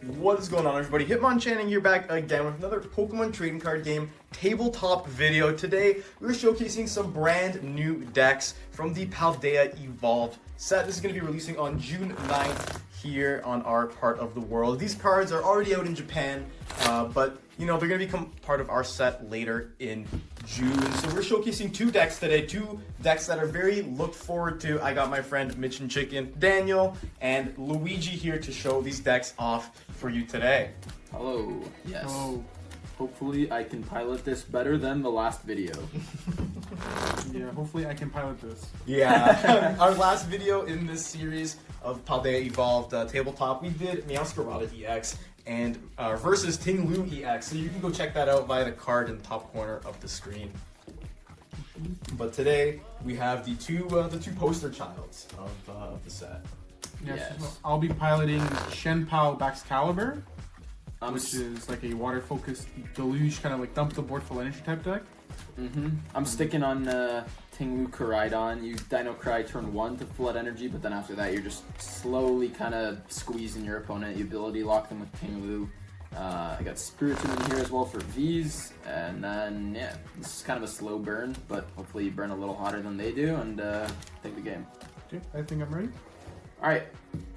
What is going on, everybody? Hitmonchanning here, back again with another Pokemon trading card game tabletop video. Today we're showcasing some brand new decks from the Paldea Evolved set. This is going to be releasing on June 9th here on our part of the world. These cards are already out in Japan, but you know, they're going to become part of our set later in June. So we're showcasing two decks today, two decks that are very looked forward to. I got my friend Mitch and Chicken, Daniel, and Luigi here to show these decks off for you today. Hello. Yes. Oh, Hopefully I can pilot this better than the last video. yeah, hopefully I can pilot this. Yeah, our last video in this series of Paldea Evolved Tabletop, we did Scarlet EX and versus Ting-Lu EX. So you can go check that out via the card in the top corner of the screen. But today we have the two poster childs of the set. Yes. Yes. So I'll be piloting Chien-Pao Baxcalibur, which is like a water-focused deluge, kind of like dump the board full energy type deck. I'm sticking on Ting-Lu Koraidon. You Dino Cry turn 1 to flood energy, but then after that you're just slowly kind of squeezing your opponent. You ability lock them with Ting-Lu. I got Spiritomb in here as well for V's, and then yeah, this is kind of a slow burn, but hopefully you burn a little hotter than they do and take the game. Okay, I think I'm ready. Alright,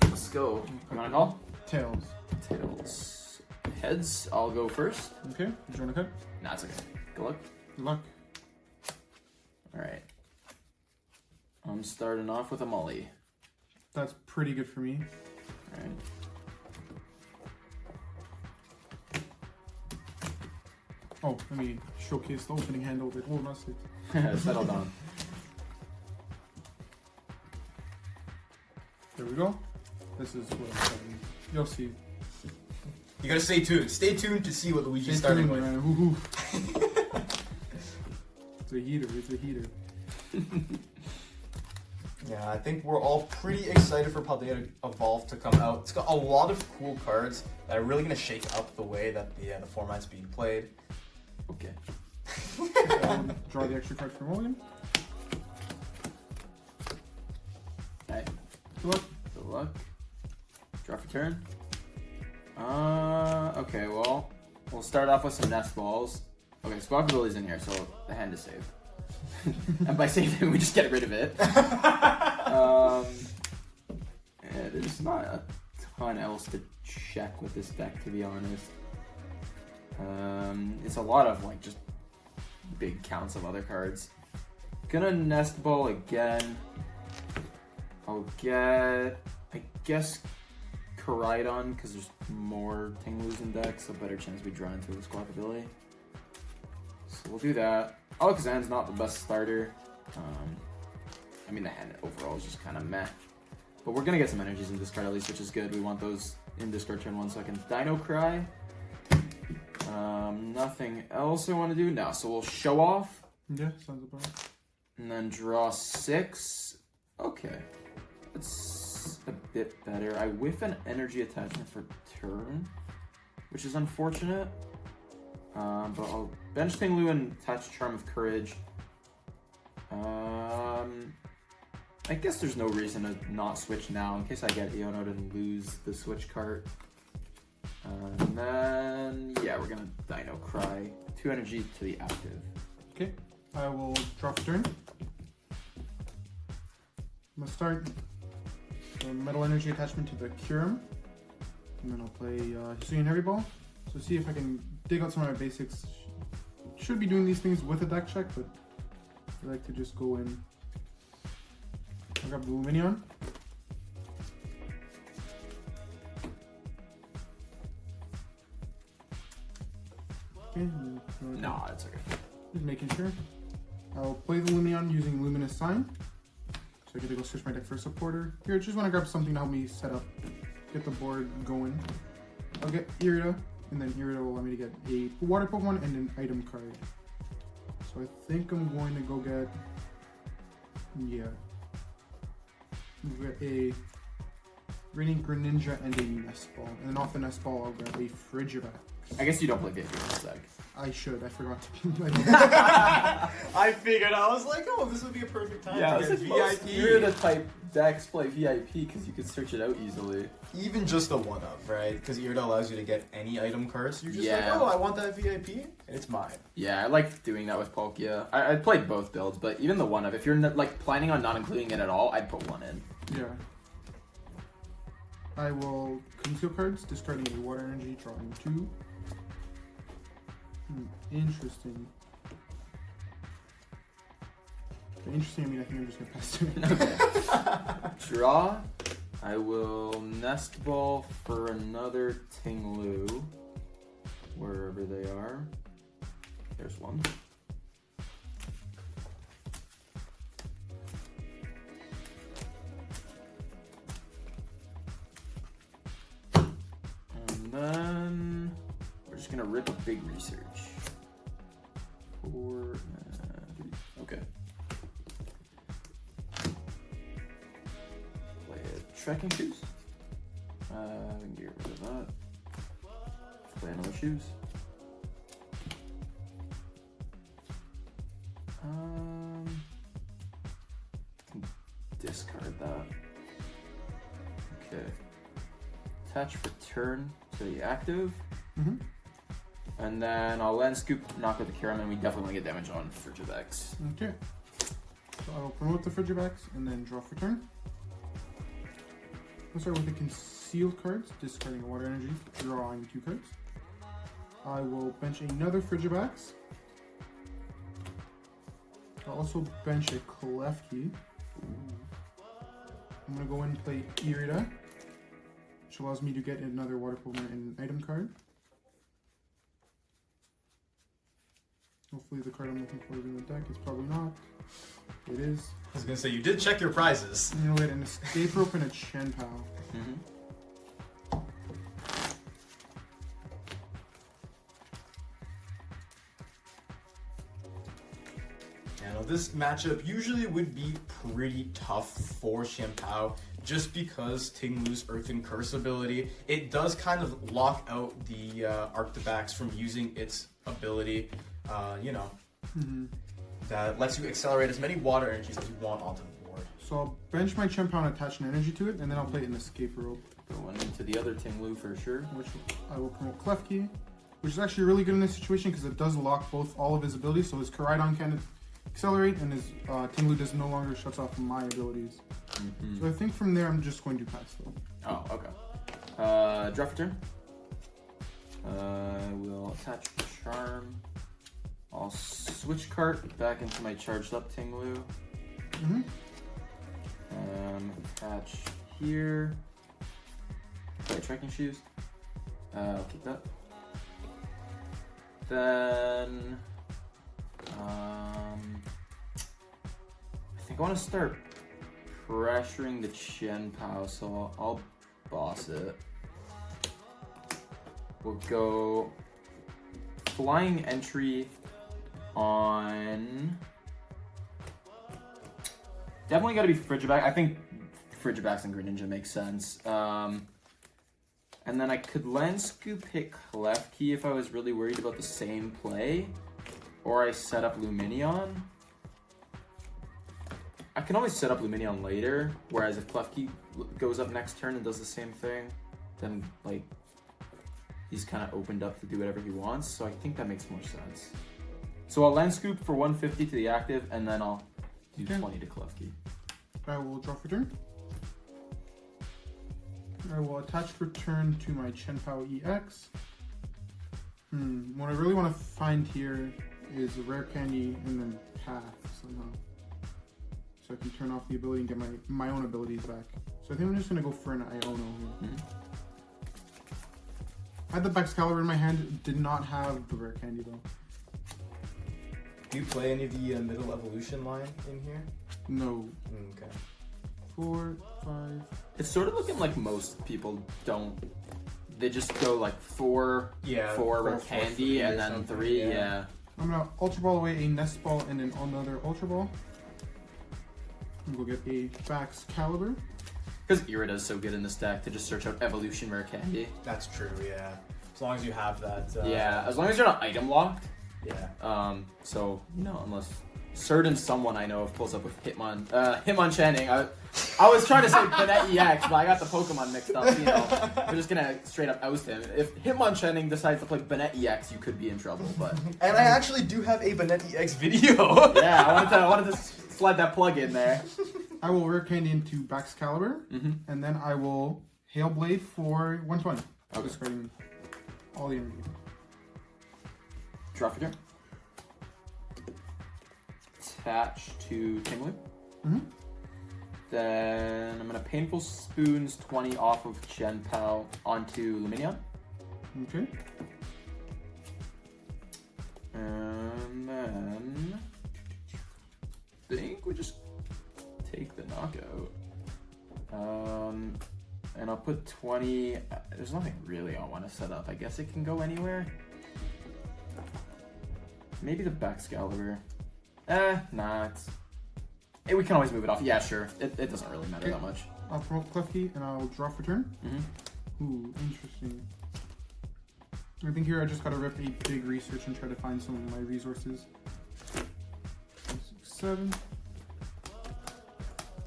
let's go. You wanna call? Tails. Tails. Heads, I'll go first. Okay, do you want to cut? Nah, it's okay. Good luck. Good luck. Alright. I'm starting off with a Molly. That's pretty good for me. Alright. Oh, let me showcase the opening hand of it. Oh, that's it. Settle down. There we go. This is what I'm starting. You'll see. You gotta stay tuned. Stay tuned to see what Luigi's Stay starting tuned, with. man. Woo-hoo. It's a heater. It's a heater. Yeah, I think we're all pretty excited for Paldea Evolved to come out. It's got a lot of cool cards that are really gonna shake up the way that the format's being played. Okay. Draw the extra card for Mulligan. Alright. Good luck. Good luck. Draw for turn. Okay, well, we'll start off with some nest balls. Okay, Squawkabilly's in here, so the hand is saved. And by saving, we just get rid of it. Yeah, there's not a ton else to check with this deck, to be honest. It's a lot of like just big counts of other cards. Gonna nest ball again. I'll get, I guess, Koraidon, because there's more Ting-Lus in decks, so better chance we draw into a Squawkabilly. So we'll do that. Alakazam's not the best starter. I mean, the hand overall is just kind of meh. But we're gonna get some energies in discard at least, which is good. We want those in discard turn 1 so I can Dino Cry. Nothing else I want to do? No, so we'll show off. Yeah, sounds about right. And then draw 6. Okay. That's a bit better. I whiff an energy attachment for turn, which is unfortunate. But I'll bench Ting-Lu and attach Charm of Courage. I guess there's no reason to not switch now in case I get Iono and lose the switch card. And then, yeah, we're gonna Dino Cry. 2 energy to the active. Okay, I will draw for turn. I'm gonna start the Metal Energy attachment to the Curum. And then I'll play Hisuian Heavy Ball. So see if I can dig out some of my basics. Should be doing these things with a deck check, but I like to just go in. I'll grab the Luminion. Okay. No, it's okay. Just making sure. I'll play the Luminion using Luminous Sign. So I get to go switch my deck for a supporter. Here, I just want to grab something to help me set up, get the board going. I'll get Irida, and then Irida will allow me to get a water Pokemon and an item card. So I think I'm going to go get, yeah. We've got a Greninja, and a Nest Ball. And then off the Nest Ball, I'll grab a Frigivax. I guess you don't play VIP in this deck. I should. I forgot to. I figured. I was like, oh, this would be a perfect time to get VIP. You're the type decks play VIP because you can search it out easily. Even just the 1-up, right? Because Irida allows you to get any item cards. You're just Yeah. like, oh, I want that VIP, and it's mine. Yeah, I like doing that with Pokemon. I played both builds, but even the 1-up, if you're like planning on not including it at all, I'd put one in. Yeah. I will conceal cards, discarding a water energy, drawing 2. Interesting. By interesting, I mean I think I'm just gonna pass to it. Okay. Draw. I will Nest Ball for another Ting-Lu. Wherever they are. There's one. And then we're just gonna rip a big research. 4, 3. Okay. Play a trekking shoes. We can get rid of that. Play another shoes. Discard that. Okay. Attach return to the active. And then I'll land scoop, knock with the Karam, and we definitely get damage on Frigivax. Okay. So I'll promote the Frigivax and then draw for turn. I'll start with the concealed cards, discarding a water energy, drawing 2 cards. I will bench another Frigivax. I'll also bench a Klefki. I'm gonna go in and play Irida, which allows me to get another water Pokemon and an item card. Hopefully the card I'm looking for is in the deck. It's probably not. It is. I was gonna say, you did check your prizes. I'm gonna get an Escape Rope and a Chien-Pao. Now, this matchup usually would be pretty tough for Chien-Pao just because Ting-Lu's Earth and Curse ability, it does kind of lock out the Arctivax from using its ability, that lets you accelerate as many water energies as you want onto the board. So I'll bench my Chien-Pao and attach an energy to it, and then I'll play an Escape Rope. Going into the other Ting-Lu for sure. Which I will promote Klefki, which is actually really good in this situation because it does lock all of his abilities. So his Koraidon can accelerate, and his Ting-Lu does no longer shuts off my abilities. So I think from there I'm just going to pass though. Oh, okay. Draw for turn. I will attach Charm. I'll switch cart back into my charged up Ting-Lu. Attach here. Play trekking shoes. I'll keep that. Then I think I want to start pressuring the Chien-Pao, so I'll boss it. We'll go flying entry on. Definitely got to be Frigivax. I think Frigivax and Greninja makes sense. And then I could land scoop hit Klefki if I was really worried about the same play, or I set up Luminion. I can always set up Luminion later, whereas if Klefki goes up next turn and does the same thing, then like he's kind of opened up to do whatever he wants. So I think that makes more sense. So I'll land scoop for 150 to the active, and then I'll do 20 to Klefki. I will draw for turn. I will attach return to my Chien-Pao EX. What I really want to find here is a rare candy and then path somehow. So I can turn off the ability and get my own abilities back. So I think I'm just going to go for an Iono here. I had the Baxcalibur in my hand, did not have the rare candy though. Do you play any of the middle evolution line in here? No. Okay. 4, 5. It's sort of looking like most people don't. They just go like 4 with candy, and then 3. Yeah. I'm gonna Ultra Ball away a Nest Ball and then another Ultra Ball. And we'll get a Baxcalibur. Because Irida's so good in this deck to just search out Evolution Rare Candy. That's true, yeah. As long as you have that. Yeah, as long as you're not item locked. Yeah. So, unless certain someone I know of pulls up with Hitmonchanning. I was trying to say Banette EX, but I got the Pokemon mixed up, We're just gonna straight up oust him. If Hitmonchanning decides to play Banette EX, you could be in trouble, but... And I actually do have a Banette EX video. Yeah, I wanted to slide that plug in there. I will Rare Candy into Baxcalibur, and then I will Hail Blade for 120. Okay. Discarding all the energy. Draw for turn. Attach to Ting-Lu. Then I'm gonna Painful Spoons 20 off of Chien-Pao onto Luminion. Okay. And then I think we just take the knockout. And I'll put 20. There's nothing really I want to set up. I guess it can go anywhere. Maybe the Baxcalibur. Nah. We can always move it off. Yeah, sure. It doesn't really matter that much. I'll promote Klefki and I'll draw for turn. Mm-hmm. Ooh, interesting. I think here I just gotta rip a big research and try to find some of my resources. 5, 6, 7.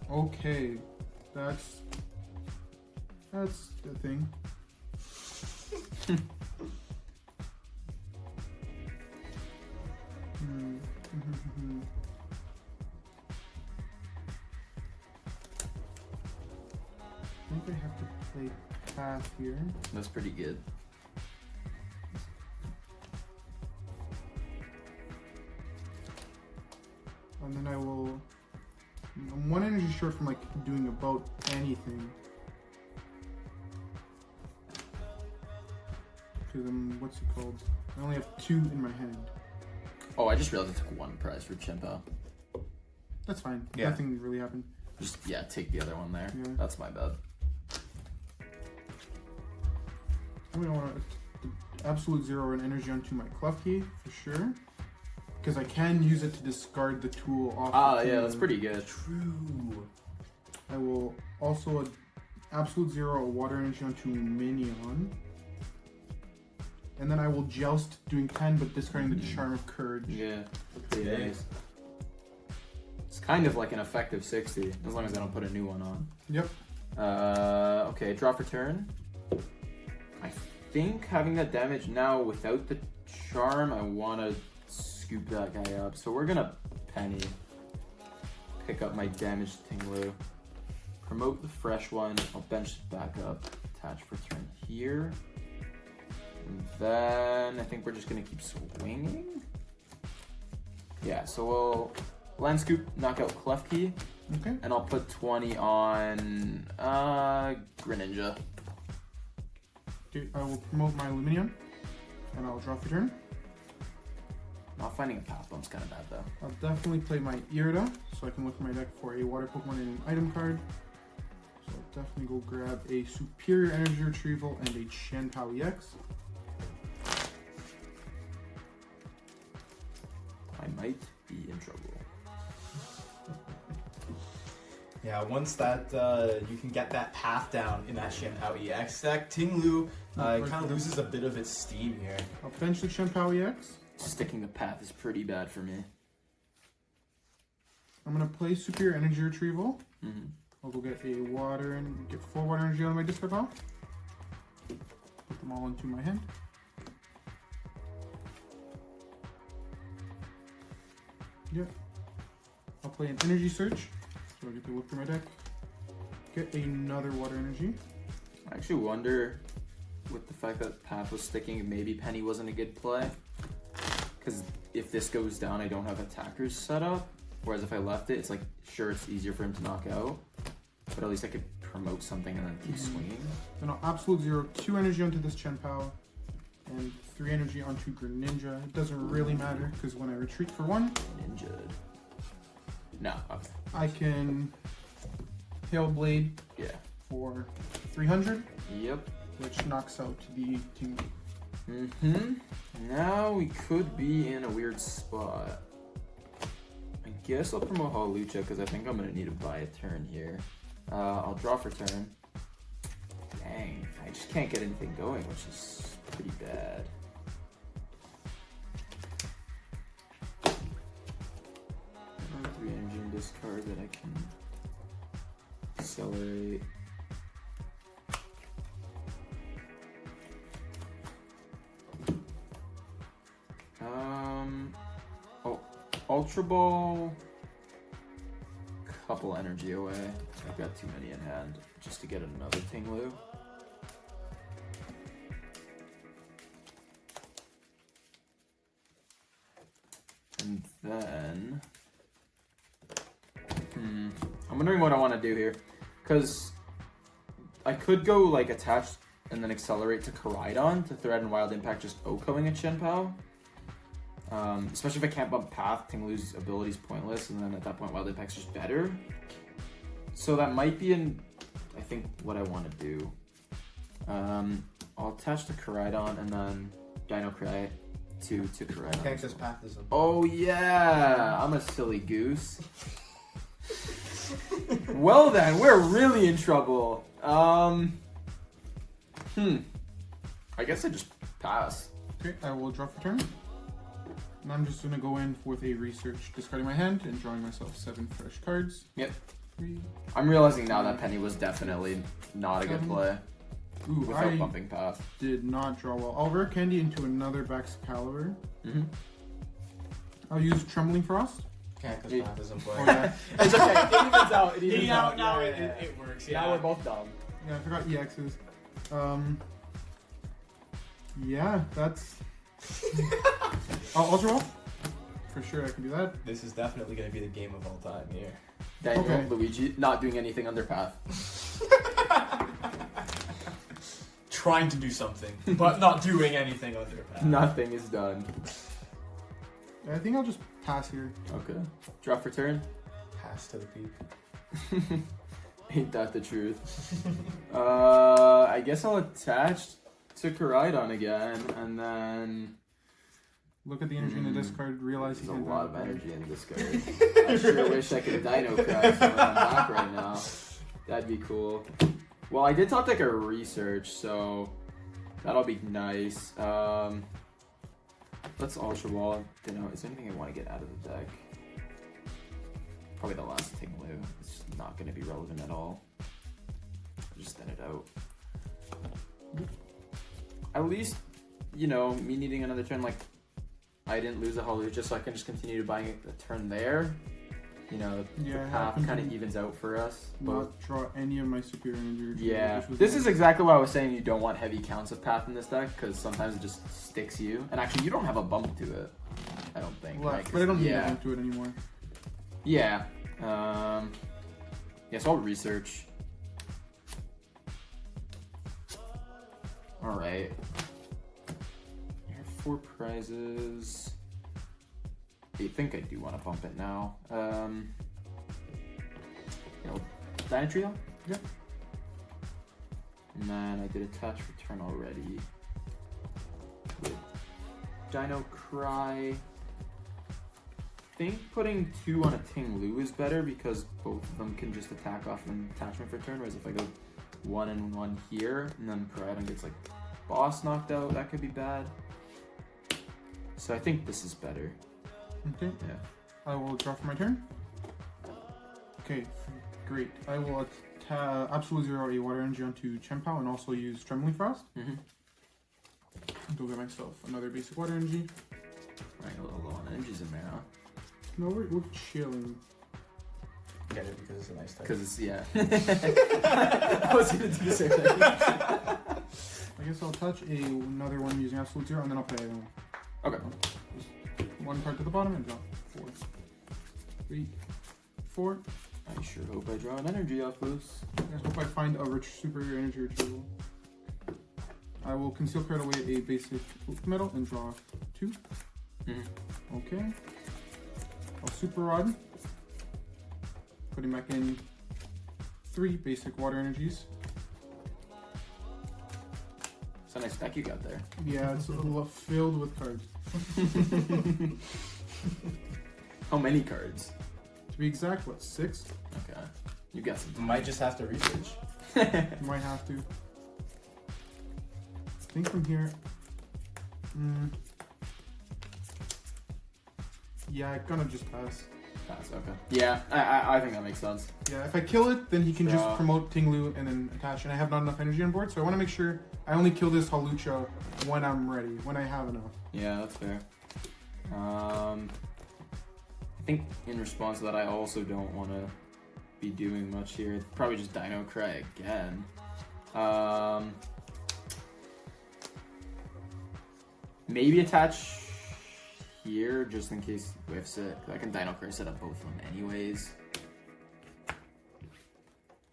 Okay, that's the thing. I think I have to play path here. That's pretty good. And then I will... I'm 1 energy short from like doing about anything. Because I'm, what's it called? I only have 2 in my hand. Oh, I just realized I took 1 prize for Chien-Pao. That's fine. Yeah. Nothing really happened. Just, take the other one there. Yeah. That's my bad. I'm gonna want to absolute 0 and energy onto my Klefki for sure. Because I can use it to discard the tool off. Yeah, that's pretty good. True. I will also absolute 0 a water energy onto Minion. And then I will joust doing 10 but discarding the Charm of Courage. Yeah, pretty Okay. nice. It's kind of like an effective 60, as long as I don't put a new one on. Yep. Okay, draw for turn. I think having that damage now without the charm, I want to scoop that guy up. So we're gonna Penny. Pick up my damaged Ting-Lu. Promote the fresh one. I'll bench it back up. Attach for turn here. And then I think we're just gonna keep swinging. Yeah, so we'll land scoop, knock out Klefki. Okay. And I'll put 20 on Greninja. Okay, I will promote my Luminion. And I'll draw for turn. Not finding a path bump's kind of bad though. I'll definitely play my Irida, so I can look for my deck for a water Pokemon and an item card. So I'll definitely go grab a Superior Energy Retrieval and a Chien-Pao EX. I might be in trouble. Yeah, once that you can get that path down in that Chien-Pao EX deck, Ting-Lu kind of loses a bit of its steam here. I'll bench the Chien-Pao EX. Sticking the path is pretty bad for me. I'm gonna play Superior Energy Retrieval. Mm-hmm. I'll go get a water and get 4 water energy on my discard pile. Put them all into my hand. Yep. I'll play an energy search. So I get to look through my deck. Get another water energy. I actually wonder, with the fact that path was sticking, if maybe Penny wasn't a good play. Because if this goes down, I don't have attackers set up. Whereas if I left it, it's like, sure, it's easier for him to knock out. But at least I could promote something and then keep swinging. Then I'll absolute 0, 2 energy onto this Chien-Pao. And 3 energy onto Greninja. It doesn't really matter, because when I retreat for 1, Ninja. No, okay. I can Hail Blade Yeah. for 300, Yep. which knocks out the Ting-Lu. Mm-hmm. Now we could be in a weird spot. I guess I'll promote Hawlucha because I think I'm gonna need to buy a turn here. I'll draw for turn. Dang, I just can't get anything going, which is pretty bad. I have 3 energy in this card that I can accelerate. Oh, Ultra Ball. Couple energy away. I've got too many in hand just to get another Ting-Lu. And then I'm wondering what I want to do here, because I could go like attach and then accelerate to Koraidon to Thread and Wild Impact, just OHKOing a Chien-Pao. Especially if I can't bump Path, Ting-Lu's ability is pointless, and then at that point Wild Impact's just better. So that might be I think what I want to do. I'll attach to Koraidon and then Dino Cry to Koraidon. Texas Path is a... Oh yeah, I'm a silly goose. Well then, we're really in trouble. I guess I just pass. Okay, I will draw for turn. And I'm just gonna go in with a research, discarding my hand and drawing myself 7 fresh cards. Yep. 3. I'm realizing now that Penny was definitely not a good play. Ooh, Without bumping Path. Did not draw well. I'll rare Candy into another Baxcalibur. I'll use Trembling Frost. Can't because Path isn't Oh playing. yeah, It's okay. It evens out. It evens Yeah, out. now Yeah, it, yeah, it, it works. Yeah. Now we're both dumb. yeah. I forgot EXs. Yeah, that's. I'll draw. For sure, I can do that. This is definitely going to be the game of all time here. Daniel, Okay. Luigi, not doing anything under Path. Trying to do something, but not doing anything under Path. Nothing is done. I think I'll just pass here. Okay. Draw for turn. Pass to the peak. Ain't that the truth? I guess I'll attach to Koraidon again, and then Look at the energy in the discard. Realize there's he's a gonna lot of die. energy in this card. I sure wish I could Dino Cry so I'm back right now. That'd be cool. Well, I did talk like a research, so that'll be nice. Let's Ultra Ball. Is there anything I want to get out of the deck? Probably the last Ting-Lu. It's just not going to be relevant at all. Just thin it out. At least, me needing another turn, like, I didn't lose a Hallelujah, so I can just continue to buy a turn there. The Yeah, I path happen kind to of evens out for us. Not draw any of my superior energy. Yeah, this is exactly why I was saying you don't want heavy counts of path in this deck, because sometimes it just sticks you. And actually, you don't have a bump to it, I don't think. Left, right? but I don't need yeah. to do it anymore. Yeah. So I'll research. Alright. Here are 4 prizes. I think I do want to bump it now. Dynatrio? Yeah. And then I did attach return already. With Dino Cry. I think putting 2 on a Ting-Lu is better because both of them can just attack off an attachment for turn, whereas if I go 1 and 1 here, and then Koraidon gets like boss knocked out, that could be bad. So I think this is better. Okay. Yeah. I will draw for my turn. Okay, great. I will absolute zero a water energy onto Chien-Pao and also use Trembling Frost. Go get myself another basic water energy. Right, a little low on energies in there, huh? No, we're chilling. Get it because it's a nice type. Because it's, yeah. I was going to do the same thing. I guess I'll touch another one using absolute zero and then I'll play one. Okay. Just 1 card to the bottom and draw 4. 3, 4. I sure hope I draw an energy off this. I hope I find a superior energy retrieval. I will conceal card away a basic metal and draw 2. Okay. I'll super rod. Putting back in 3 basic water energies. It's a nice deck you got there. Yeah, it's a little filled with cards. How many cards? To be exact, what, 6? Okay. You got some. Might just have to research. You might have to. I think from here. Yeah, I'm gonna just pass. Pass, okay. Yeah, I think that makes sense. Yeah, if I kill it, then he can just Draw. promote Ting-Lu and then attach, and I have not enough energy on board, so I want to make sure I only kill this Hawlucha when I'm ready, when I have enough. Yeah, that's fair. I think in response to that, I also don't want to be doing much here. Probably just Dino Cry again. Maybe attach here just in case he whiffs it. I can Dino Cry set up both of them anyways.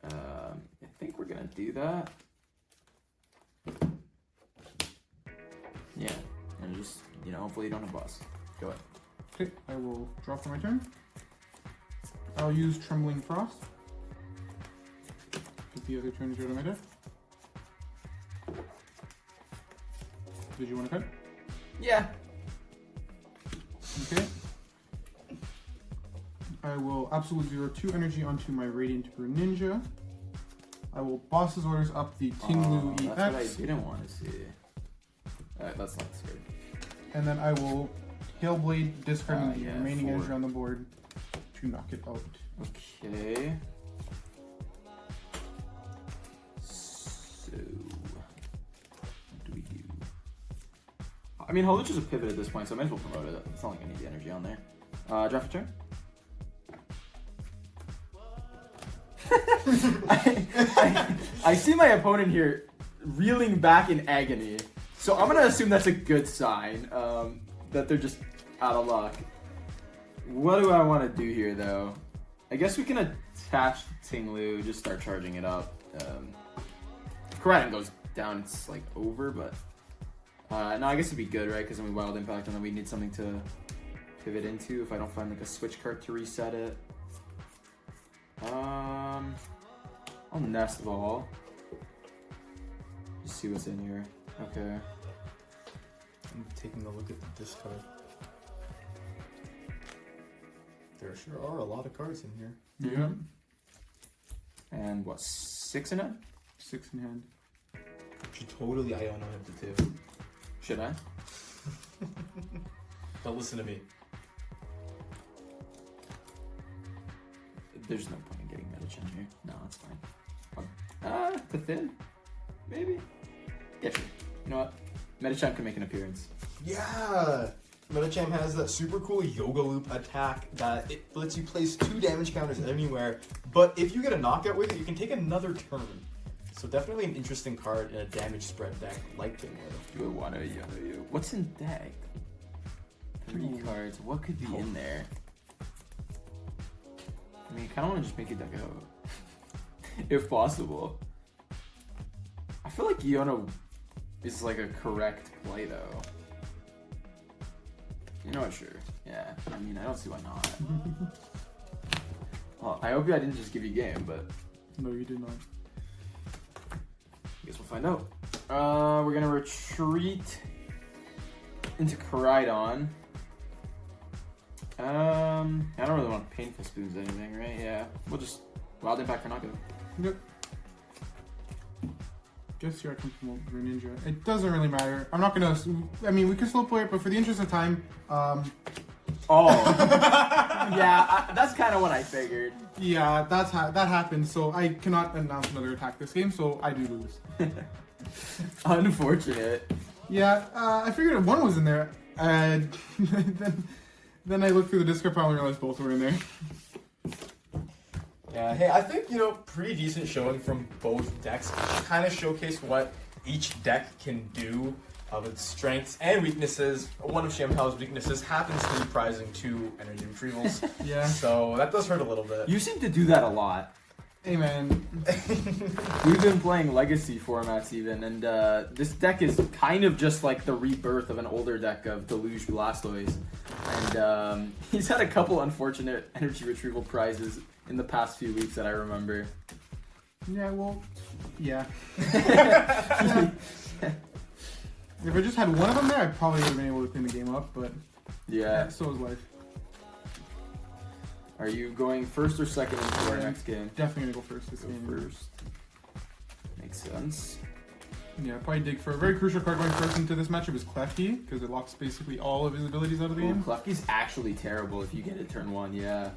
I think we're gonna do that. Yeah, and just, you know, hopefully you don't have boss. Go ahead. Okay, I will draw for my turn. I'll use Trembling Frost. Put the other turns out of my deck. Did you want to cut? Yeah. Okay. I will Absolute Zero 2 energy onto my Radiant Greninja. I will Boss's Orders up the Ting-Lu EX. That's what I didn't want to see. That's not scary. And then I will Hailblade, discarding the yeah, remaining 4. energy on the board to knock it out. Okay. So, what do we do? I mean, Hawlucha's a pivot at this point, so I might as well promote it. It's not like I need the energy on there. Draft a turn. I see my opponent here reeling back in agony. So I'm gonna assume that's a good sign, that they're just out of luck. What do I want to do here, though? I guess we can attach Ting-Lu, just start charging it up. If Koraidon goes down, it's like over, but no, I guess it'd be good, right? Because then we Wild Impact, and then we need something to pivot into if I don't find like a switch card to reset it. I'll Nest Ball. Just see what's in here. Okay. I'm taking a look at the discard. There sure are a lot of cards in here. Yeah. And what, 6 in it? 6 in hand. Should totally Iono him to 2. Should I? But listen to me. There's no point in getting Medicham here. No, that's fine. To thin? Maybe? Yeah, sure. You know what? Medicham can make an appearance. Yeah! Metacham has that super cool Yoga Loop attack that it lets you place 2 damage counters anywhere, but if you get a knockout with it, you can take another turn. So definitely an interesting card in a damage spread deck like Ting-Lu. Do I want to Yono you? What's in deck? 3 cards. What could be in there? I mean, I kind of want to just make it deck out. If possible. I feel like Yono is like a correct play though. You know what? Sure. Yeah. I mean, I don't see why not. Well, I hope I didn't just give you game, but No, you did not. I guess we'll find out. We're gonna retreat into Koraidon. I don't really want Painful Spoons or anything, right? Yeah. We'll just Wild Impact for knockout. Yep. Guess here I can promote Greninja. It doesn't really matter. I'm not gonna. I mean, we can slow play it, but for the interest of time, Oh. Yeah, that's kind of what I figured. yeah, that happened. So I cannot announce another attack this game, so I do lose. Unfortunate. Yeah, I figured one was in there, and then I looked through the discard pile and realized both were in there. Yeah, hey, I think, pretty decent showing from both decks. Kind of showcased what each deck can do of its strengths and weaknesses. One of Chien-Pao's weaknesses happens to be prizing 2 energy retrievals. Yeah. So that does hurt a little bit. You seem to do that a lot. Hey, man. We've been playing Legacy formats even, and this deck is kind of just like the rebirth of an older deck of Deluge Blastoise. And he's had a couple unfortunate energy retrieval prizes in the past few weeks that I remember. Yeah, well, yeah. If I just had one of them there, I probably would have been able to clean the game up, but Yeah. so is life. Are you going first or second into our next game? Definitely gonna go first this Go game. first. Makes sense. Yeah, probably dig for a very crucial card going first into this matchup is Klefki, because it locks basically all of his abilities out of the game. Klefki's actually terrible if you get it turn 1, yeah.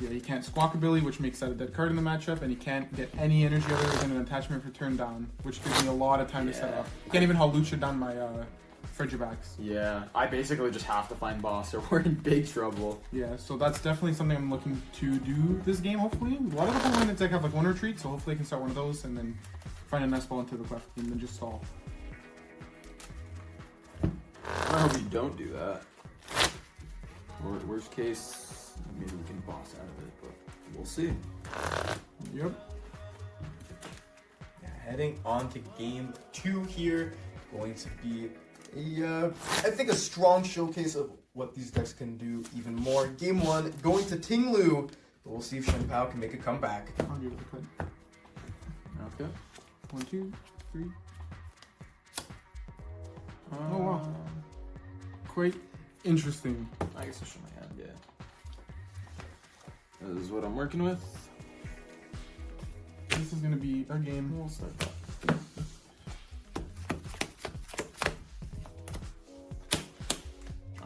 Yeah, he can't Squawk ability, which makes that a dead card in the matchup, and he can't get any energy other than an attachment for turn down, which gives me a lot of time to set Yeah. up. Can't even Halucha down my Frigibax. Yeah, I basically just have to find boss or we're in big trouble. Yeah, so that's definitely something I'm looking to do this game, hopefully. A lot of the Pokemon in the deck have like one retreat, so hopefully I can start one of those and then find a Nest Ball into the Klefki and then just stall. I hope you don't do that. Or worst case, maybe we can boss out of it, but we'll see. Yep. Yeah, heading on to game 2 here. Going to be I think a strong showcase of what these decks can do even more. Game 1, going to Ting-Lu. But we'll see if Chien-Pao can make a comeback. I'll give it a cut. Okay. 1, 2, 3. Oh wow. Quite interesting. I guess I show my hand, yeah. This is what I'm working with. This is gonna be a game. We'll start that.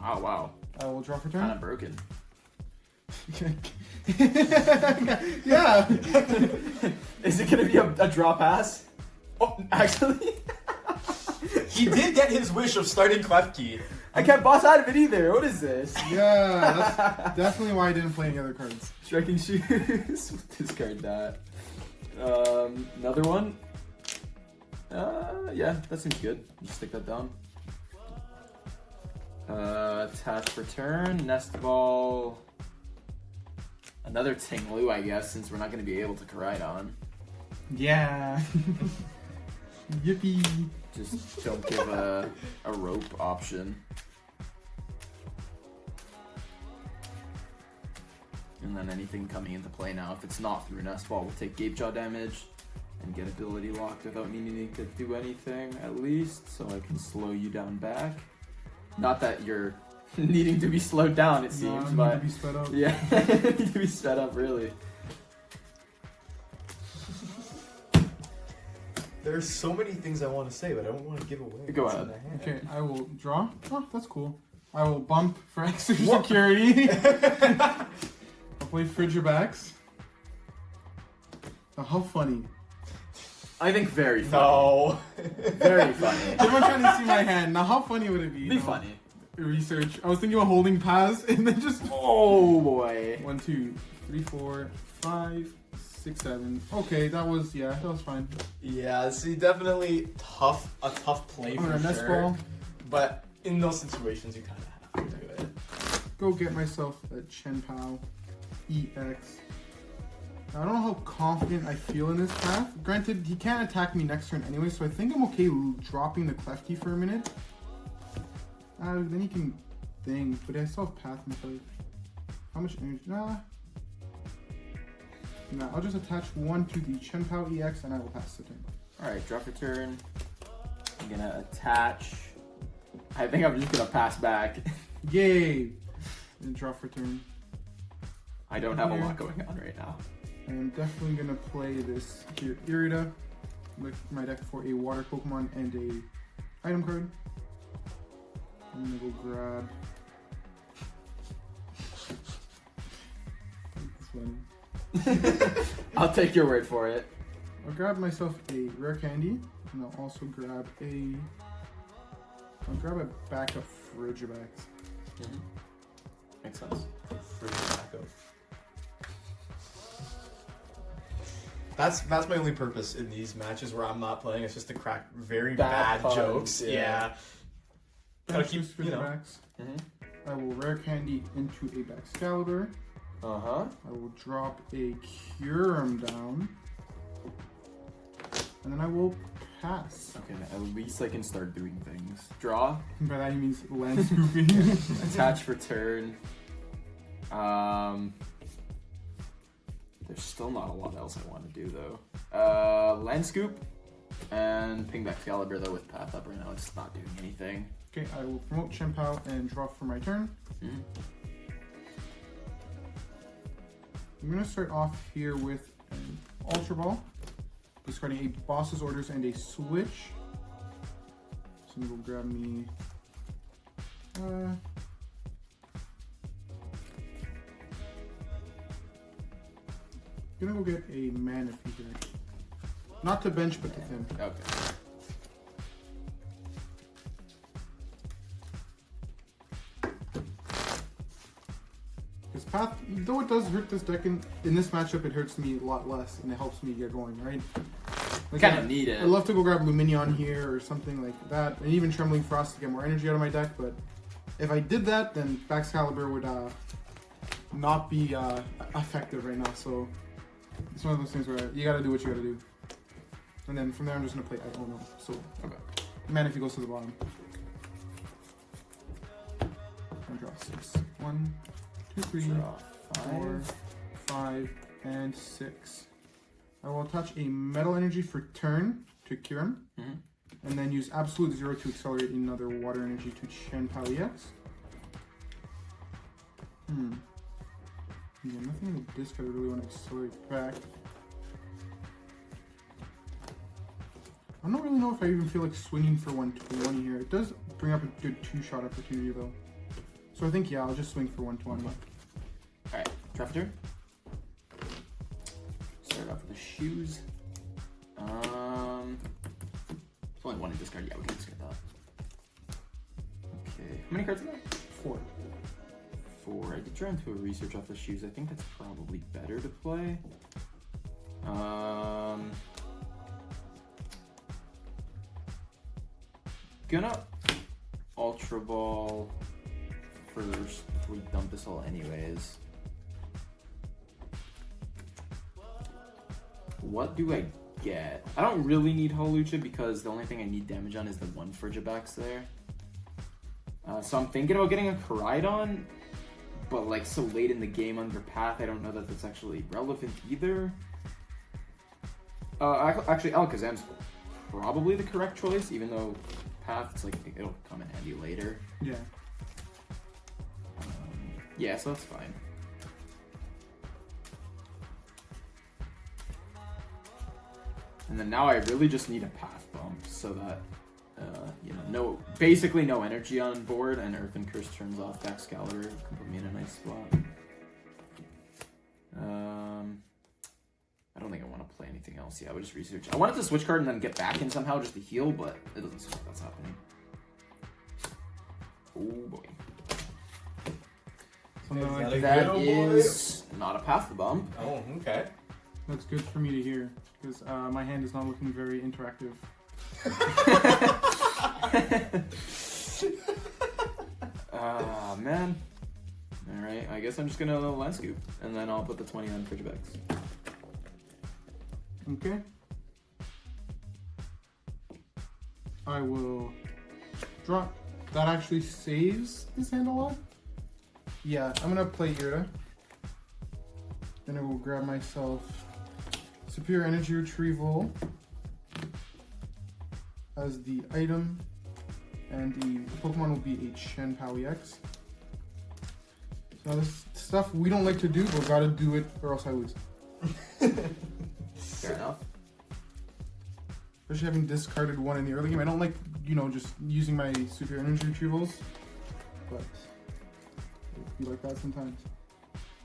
Oh wow. I will draw for Kind turn. of broken. Yeah. Is it gonna be a draw pass? Oh, actually, He did get his wish of starting Klefki. I can't boss out of it either. What is this? Yeah, that's definitely why I didn't play any other cards. Striking shoes. Discard that. Another one. Yeah, that seems good. Just stick that down. Attach return, nest ball. Another Ting-Lu, I guess, since we're not going to be able to Koraidon. Yeah. Yippee. Just don't give a rope option. And then anything coming into play now, if it's not through nest ball, will take Gape Jaw damage and get ability locked without me needing to do anything, at least, so I can slow you down back. Not that you're needing to be slowed down, it seems, No, I need to but be sped up. yeah, need to be sped up, really. There's so many things I want to say, but I don't want to give away. Go what's ahead. in the hand. Okay, I will draw. Oh, that's cool. I will bump for extra security. I'll play Frigibax. Oh, how funny. I think very funny. No. Very funny. Everyone trying to see my hand. Now, how funny would it be? Be funny. Research. I was thinking about holding pass and then just. Oh boy. 1, 2, 3, 4, 5, 6, 7. Okay, that was fine. Yeah, see, definitely a tough play I'm for gonna nest sure. ball. But in those situations, you kind of have to do it. Go get myself a Chien-Pao EX. Now, I don't know how confident I feel in this path. Granted, he can't attack me next turn anyway, so I think I'm okay dropping the Klefki for a minute. Then he can thing, but I still have path in play. How much energy? Nah, I'll just attach 1 to the Chien-Pao EX and I will pass the turn. Alright, drop return. I'm gonna attach. I think I'm just gonna pass back. Yay! And draw for turn. I don't have a lot going on right now. I'm definitely gonna play this here, Irida, with my deck for a water Pokemon and a item card. I'm gonna go grab. This one. I'll take your word for it. I'll grab myself a rare candy, and I'll also grab a. I'll grab a backup Frigibax. Makes sense. For backup. That's my only purpose in these matches where I'm not playing. It's just to crack very Bad bad puns, jokes. yeah. Yeah. Gotta That's keep, just you know. Frigibax. Mm-hmm. I will rare candy into a Excalibur. Uh-huh. I will drop a Kyurem down. And then I will pass. Okay, at least I can start doing things. Draw. By that he means land scooping. Attach return. There's still not a lot else I want to do though. Land scoop and ping back Excalibur though with path up right now. It's not doing anything. Okay, I will promote Chien-Pao and draw for my turn. I'm gonna start off here with an Ultra Ball, discarding a Boss's Orders and a Switch. So I'm gonna go grab me. Gonna go get a Mana Feeder. Not to bench, but to thin. Okay. Because Path, though it does hurt this deck, in this matchup it hurts me a lot less, and it helps me get going, right? Like, Kind of need it. I'd love to go grab Luminion here or something like that, and even Trembling Frost to get more energy out of my deck, but if I did that, then Baxcalibur would not be effective right now, so it's one of those things where you gotta do what you gotta do. And then from there I'm just gonna play, I don't know, so Okay. Mana if he goes to the bottom. And draw 6. 1, 2, 3, Draw 4, 5, and 6. I will attach a Metal Energy for turn to cure him, and then use Absolute Zero to accelerate another Water Energy to Chien-Pao EX. Yeah, nothing in the disc I really want to accelerate back. I don't really know if I even feel like swinging for 120 here. It does bring up a good 2-shot opportunity though. So I think, yeah, I'll just swing for 120. Alright, draft turn. Start off with the shoes. There's only one in discard. Yeah, we can discard that. Okay, how many cards are there? 4. 4. I did try into a research off the shoes. I think that's probably better to play. Gonna Ultra Ball first before we dump this all anyways. What do I get? I don't really need Holucha because the only thing I need damage on is the 1 Frigibax there. So I'm thinking about getting a Koraidon, but like so late in the game under Path, I don't know that that's actually relevant either. Actually, Alakazam's probably the correct choice, even though Path, it's like it'll come in handy later. Yeah. Yeah, so that's fine. And then now I really just need a Path bump so that basically no energy on board, and Earthen Curse turns off Baxcalibur, can put me in a nice spot. I don't think I want to play anything else. Yeah, I would just research. I wanted to switch card and then get back in somehow just to heal, but it doesn't seem like that's happening. Oh boy. Something like that that. That is not a Path bump. Oh, okay. That's good for me to hear, because my hand is not looking very interactive. Man. Alright, I guess I'm just gonna Land Scoop, and then I'll put the 20 on Frigibax. Okay. I will draw. That actually saves this hand a lot. Yeah, I'm gonna play Irida. Then I will grab myself Superior Energy Retrieval as the item, and the Pokemon will be a Chien-Pao EX. So this stuff we don't like to do, but gotta do it or else I lose. Fair enough. Especially having discarded one in the early game. I don't like, just using my Superior Energy Retrievals, but it be like that sometimes.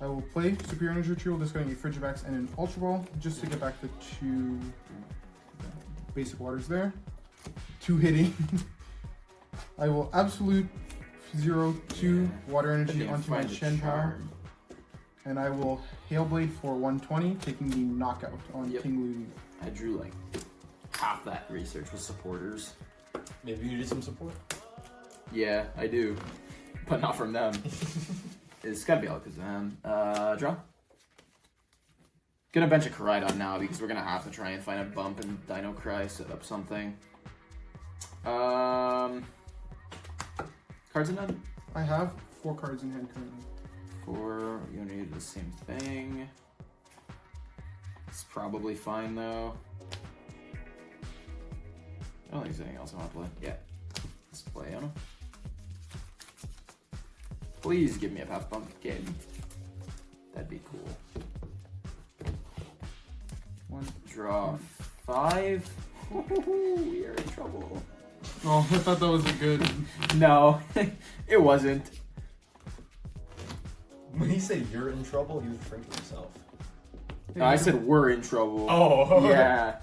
I will play Superior Energy Retrieval, discarding a Frigibax and an Ultra Ball, just to get back the 2 basic waters there. 2 hitting. I will Absolute Zero 2 Water Energy onto my Chien-Pao, and I will Hailblade for 120, taking the knockout on Ting-Lu. I drew like half that research with supporters. Maybe you need some support. Yeah, I do, but not from them. It's gotta be Alakazam. Draw. Gonna bench a Koraidon now because we're gonna have to try and find a bump and Dino Cry, set up something. Cards in hand? I have 4 cards in hand currently. 4, you only need the same thing. It's probably fine though. I don't think there's anything else I want to play. Yeah. Let's play on him. Please give me a Path Bump again. That'd be cool. 1. Draw 5. We are in trouble. Oh, I thought that was a good. No, it wasn't. When he said you're in trouble, he was referring to himself. No, I said we're in trouble. Oh. Yeah.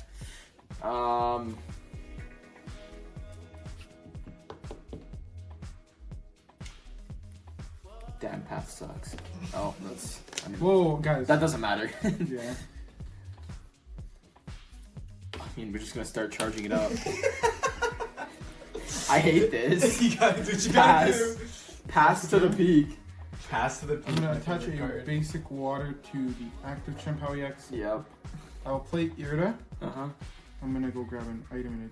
Damn, path sucks. Oh, that's. I mean, Whoa, guys. that doesn't matter. Yeah. I mean, we're just gonna start charging it up. I hate this. You gotta do what you gotta do. Pass to the peak. Pass to the I'm gonna my attach favorite a card. basic water to the active Chien-Pao EX. Yep. I'll play Irida. Uh-huh. I'm gonna go grab an item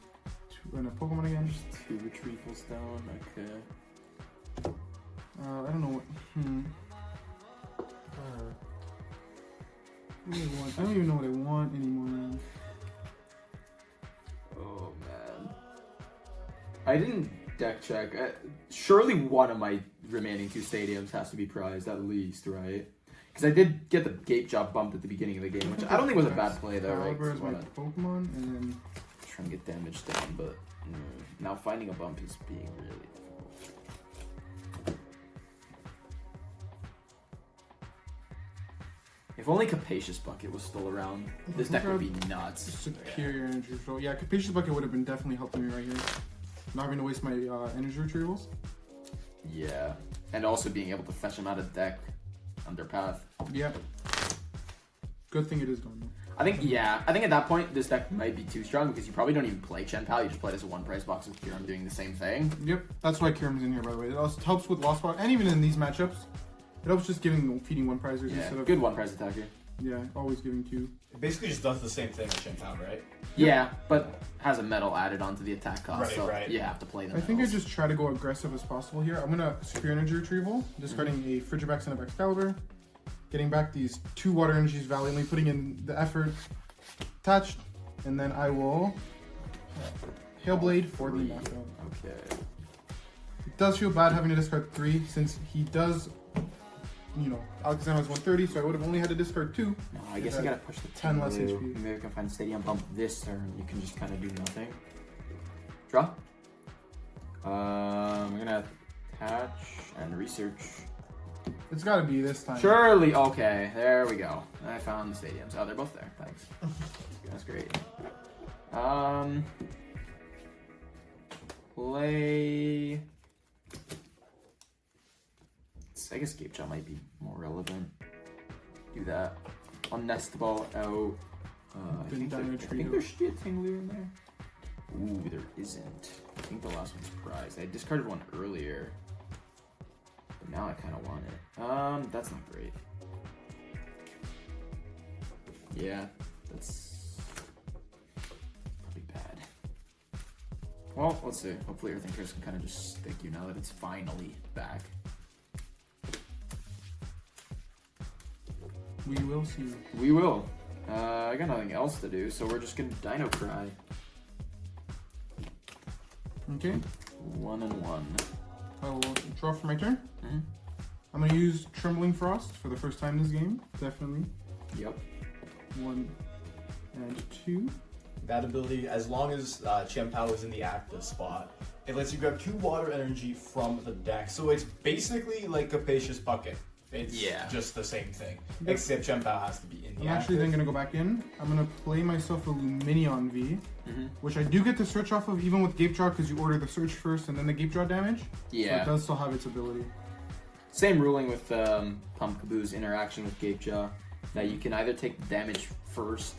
in a Pokemon again. 2 retrieval stone, okay. I don't know what. What do I want? I don't even know what I want anymore. Oh, man. I didn't deck check. Surely one of my remaining 2 stadiums has to be prized, at least, right? Because I did get the gate job bumped at the beginning of the game, which I don't think was a bad play, though, right? Caliber is my Pokemon, and then Trying to get damage down, but now finding a bump is being really difficult. If only Capacious Bucket was still around, this deck would be nuts. Superior Energy Retrieval. Yeah, Capacious Bucket would have been definitely helping me right here. Not having to waste my energy retrievals. Yeah, and also being able to fetch him out of deck under path. Yep. Good thing it is gone though. I think at that point this deck might be too strong because you probably don't even play Chien-Pao, you just play it as a 1 price box with Kiram doing the same thing. Yep, that's why Kiram's in here, by the way. It also helps with Lost Spot, and even in these matchups, it helps just feeding 1 prizers Yeah, instead of good 1 price attacker. Yeah, always giving 2. It basically just does the same thing as Chien-Pao, right? Yeah, but has a metal added onto the attack cost, Right, so right. you have to play the I think I metals. just try to go aggressive as possible here. I'm gonna secure energy retrieval, discarding a Frigibax and a Excalibur, getting back these 2 water energies valiantly, putting in the effort, attached, and then I will Hailblade for the knockout. Okay. It does feel bad having to discard 3 since he does, you know, Alakazam has 130, so I would have only had to discard 2. No, I guess I gotta push the 10 less Ting-Lu. HP. Maybe I can find Stadium Bump this turn. You can just kind of do nothing. Draw. We're gonna attach and research. It's gotta be this time. Surely, okay, there we go. I found the stadiums. Oh, they're both there. Thanks. That's great. Play. I guess Gape Jaw might be more relevant. Do that. I'll nest ball out. I think there should be a Ting-Lu in there. Ooh, there isn't. I think the last one's prized. I discarded one earlier. But now I kind of want it. That's not great. Yeah, that's probably bad. Well, let's see. Hopefully Earth and Curse can kind of just stick you now that it's finally back. We will see. We will. I got nothing else to do, so we're just gonna Dino Cry. Okay. 1 and 1. I will draw for my turn. Mm-hmm. I'm gonna use Trembling Frost for the first time this game. Definitely. Yep. 1 and 2. That ability, as long as Chien-Pao is in the active spot, it lets you grab 2 water energy from the deck. So it's basically like Capacious Bucket. It's just the same thing, except Chien-Pao has to be in the I'm active. actually then gonna go back in. I'm gonna play myself a Luminion V, which I do get to switch off of even with Gape Draw because you order the search first and then the Gape Draw damage. Yeah. So it does still have its ability. Same ruling with Pumpkaboo's interaction with Gape Jaw, that you can either take the damage first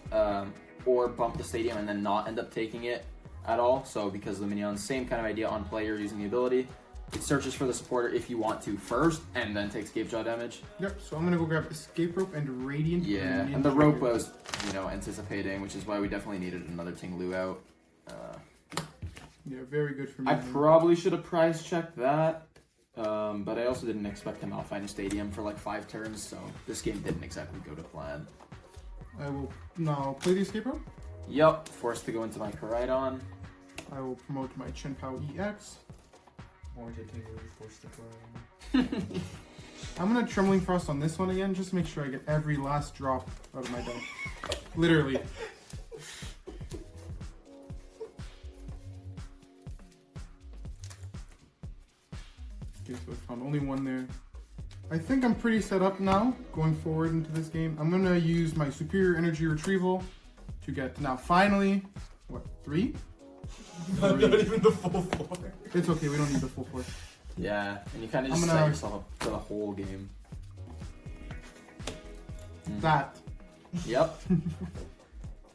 or bump the stadium and then not end up taking it at all. So because Luminion, same kind of idea on player using the ability. It searches for the supporter if you want to first and then takes Gape Jaw damage. Yep, so I'm gonna go grab Escape Rope and Radiant. Yeah, and the rope I was, anticipating, which is why we definitely needed another Ting-Lu out. Yeah, very good for me. I probably should have prize checked that, but I also didn't expect him out find a stadium for like 5 turns, so this game didn't exactly go to plan. I will now play the Escape Rope. Yup, forced to go into my Koraidon. I will promote my Chien-Pao EX. I'm gonna Trembling Frost on this one again, just to make sure I get every last drop out of my deck. Literally. Okay, so I found only one there. I think I'm pretty set up now going forward into this game. I'm gonna use my superior energy retrieval to get now finally, what, 3? Not even the full 4. It's okay, we don't need the full 4. Yeah, and you kind of just set yourself up for the whole game. That. Yep.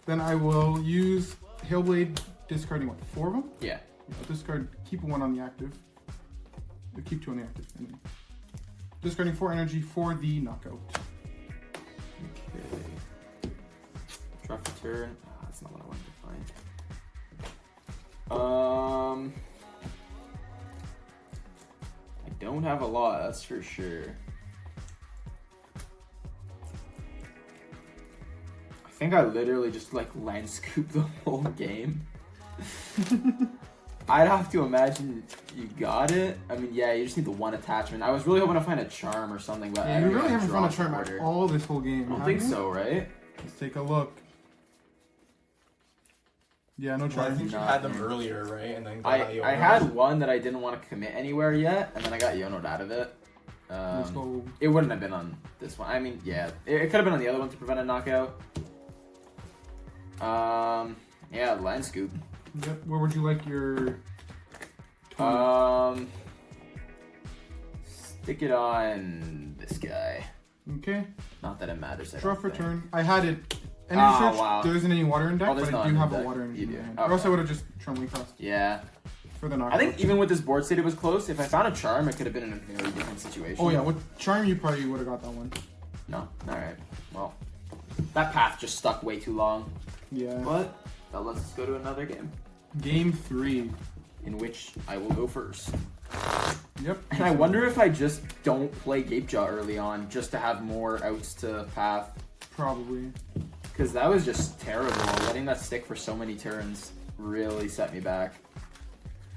Then I will use Hailblade, discarding what, 4 of them? Yeah. I'll discard, keep 1 on the active. Keep 2 on the active. Anyway. Discarding 4 energy for the knockout. Okay. Draw for turn. That's not what I wanted to find. I don't have a lot, that's for sure. I think I literally just like land scoop the whole game. I'd have to imagine you got it. I mean, yeah, you just need the 1 attachment. I was really hoping to find a charm or something, but Yeah, you really haven't found a charm at order. all this whole game. I don't think so, right? Let's take a look. Yeah, no Well, I charm. think you had them earlier, right? And then I had one that I didn't want to commit anywhere yet, and then I got Yonoed out of it. Let's go. It wouldn't have been on this one. I mean, yeah, it could have been on the other one to prevent a knockout. Yeah, land scoop. Yep. Where would you like your? Stick it on this guy. Okay. Not that it matters. Draw for turn. I had it. Energy search. Wow. There isn't any water in deck, Oh, there's but I none do in have a deck. water in You do. my hand. Okay. Or else I would have just Trembling Frost Yeah. for the knockout. I think even with this board state, it was close. If I found a charm, it could have been in a very different situation. Oh yeah, with charm you probably would have got that one. No. All right. Well, that path just stuck way too long. Yeah. But that lets us go to another game, Game 3. in which I will go first. Yep. And I wonder if I just don't play Gapejaw early on, just to have more outs to path. Probably. Because that was just terrible. Letting that stick for so many turns really set me back.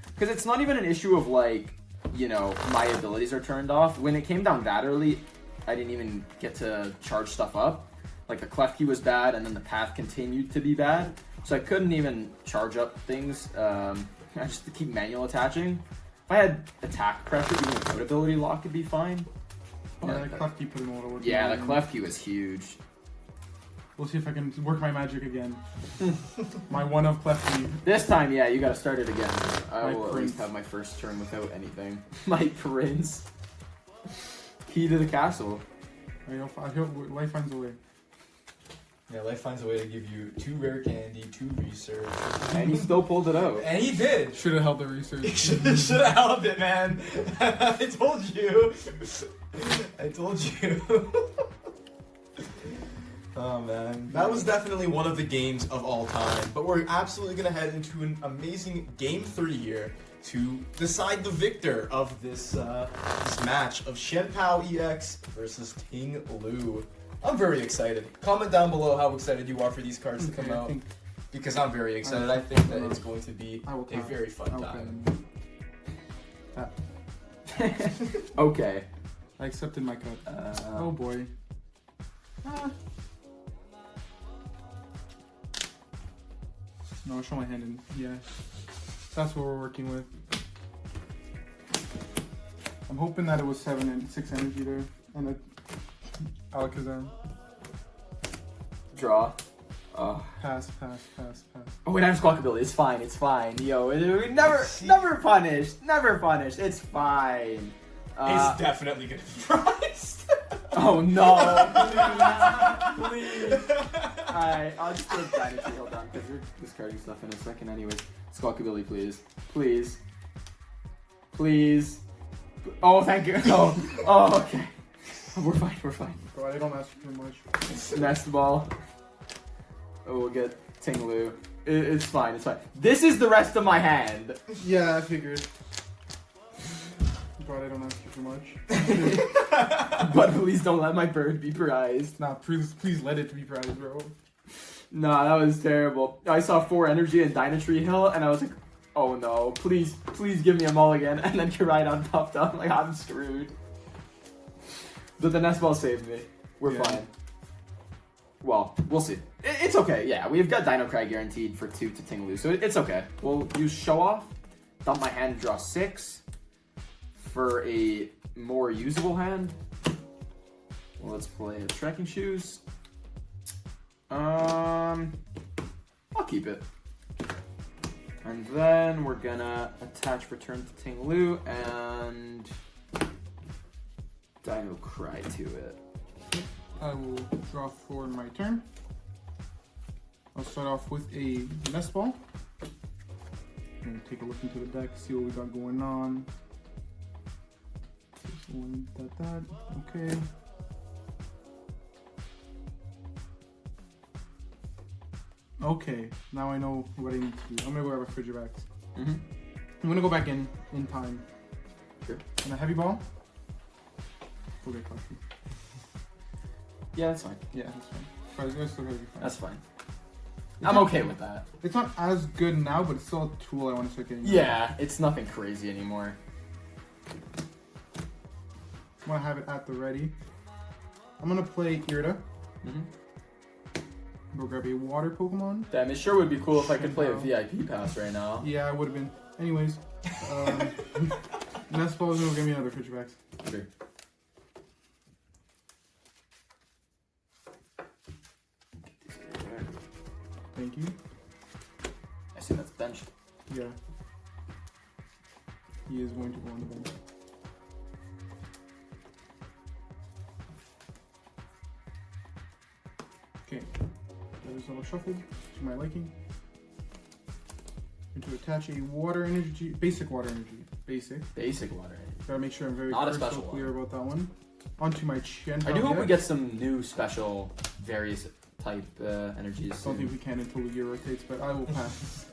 Because it's not even an issue of like, you know, my abilities are turned off. When it came down that early, I didn't even get to charge stuff up. Like the clef key was bad, and then the path continued to be bad. So I couldn't even charge up things. I just keep manual attaching. If I had attack pressure, even without ability lock, would be fine. Yeah, the clef key put in a little work. Yeah, the clef key was huge. We'll see if I can work my magic again. My 1 of clef key. This time, yeah, you gotta start it again. I My will at prince. least have my first turn without anything. My prince. Key to the castle. I hope life finds a way. Yeah, life finds a way to give you 2 rare candy, 2 research. And he still pulled it out. And he did! Should have held the research. Should have helped it, man. I told you. I told you. Oh man, that was definitely one of the games of all time. But we're absolutely gonna head into an amazing game 3 here to decide the victor of this match of Chien-Pao EX versus Ting-Lu. I'm very excited. Comment down below how excited you are for these cards to come out. Because I'm very excited. I think that it's going to be a very fun time. Okay. I accepted my cut. Oh boy. No, show my hand in. Yeah. That's what we're working with. I'm hoping that it was 7 and 6 energy there. And a Alakazam. Draw. Pass. Oh wait, I have squawk ability. It's fine. Yo, never punished. It's fine. It's definitely gonna be priced. Oh no! Please. Alright, I'll just put Dynasty Hold on, because we're discarding stuff in a second anyways. Squawk ability, please. Please. Oh, thank you. Oh, okay. We're fine. Bro, I don't ask for too much. Nest ball. Oh, we'll get Ting-Lu. It's fine. This is the rest of my hand. Yeah, I figured. God, I don't ask for too much. But please don't let my bird be prized. Nah, please let it be prized, bro. Nah, that was terrible. I saw 4 energy and Dynatree Hill, and I was like, oh no, please give me a mulligan. And then Koraidon popped up, like, I'm screwed. But the Nest Ball saved me. We're fine. Well, we'll see. It's okay, yeah. We've got Dino Cry guaranteed for 2 to Ting-Lu, so it's okay. We'll use Show Off, dump my hand, draw 6. for a more usable hand, let's play a Trekking Shoes. I'll keep it. And then we're gonna attach Return to Ting-Lu and Dino Cry to it. I will draw for my turn. I'll start off with a Nest Ball. I'm gonna take a look into the deck, see what we got going on. This one, that, okay. Okay, now I know what I need to do. I'm gonna grab a Frigibax. I'm gonna go back in time. Sure. And a Heavy Ball. We'll get coffee. Yeah, that's fine. Yeah, that's fine. But it's still gonna be fine. That's fine. It's I'm not- okay with that. It's not as good now, but it's still a tool I want to start getting. Yeah, it's nothing crazy anymore. I want to have it at the ready. I'm gonna play Irida. Go grab a water Pokemon. Damn, it sure would be cool if I could play a Chien-Pao. VIP pass right now. Yeah, I would have been. Anyways, Nest Ball is gonna give me another Frigibax. Sure. Thank you. I see that's benched. Yeah. He is going to go on the bench. Okay. That is all shuffled to my liking. Going to attach a water energy, basic water energy. Basic water. Gotta make sure I'm very Not a crystal special clear about that one. Onto my Chien-Pao. I do hope we deck. get some new special various type energies. I don't think we can until the year rotates, but I will pass.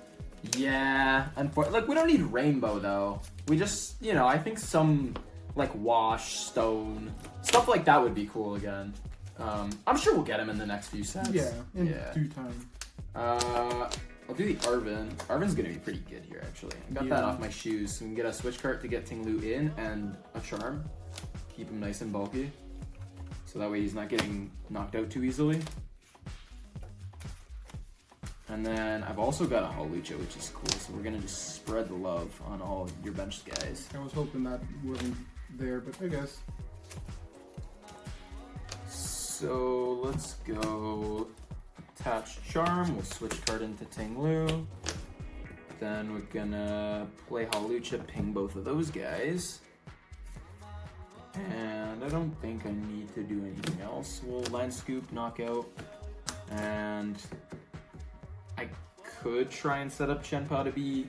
Yeah, look, we don't need rainbow though. We just, you know, I think some like wash, stone, stuff like that would be cool again. I'm sure we'll get them in the next few sets. Yeah, in due time. I'll do the Arven. Arven's gonna be pretty good here actually. I got that off my shoes. So we can get a switch cart to get Ting-Lu in and a charm. Keep him nice and bulky. So that way he's not getting knocked out too easily. And then I've also got a Hawlucha, which is cool. So we're gonna just spread the love on all your benched guys. I was hoping that wasn't there, but I guess. So let's go attach charm. We'll switch card into Ting-Lu. Then we're gonna play Hawlucha, ping both of those guys. And I don't think I need to do anything else. We'll Land Scoop, Knockout, and I could try and set up Chien-Pao to be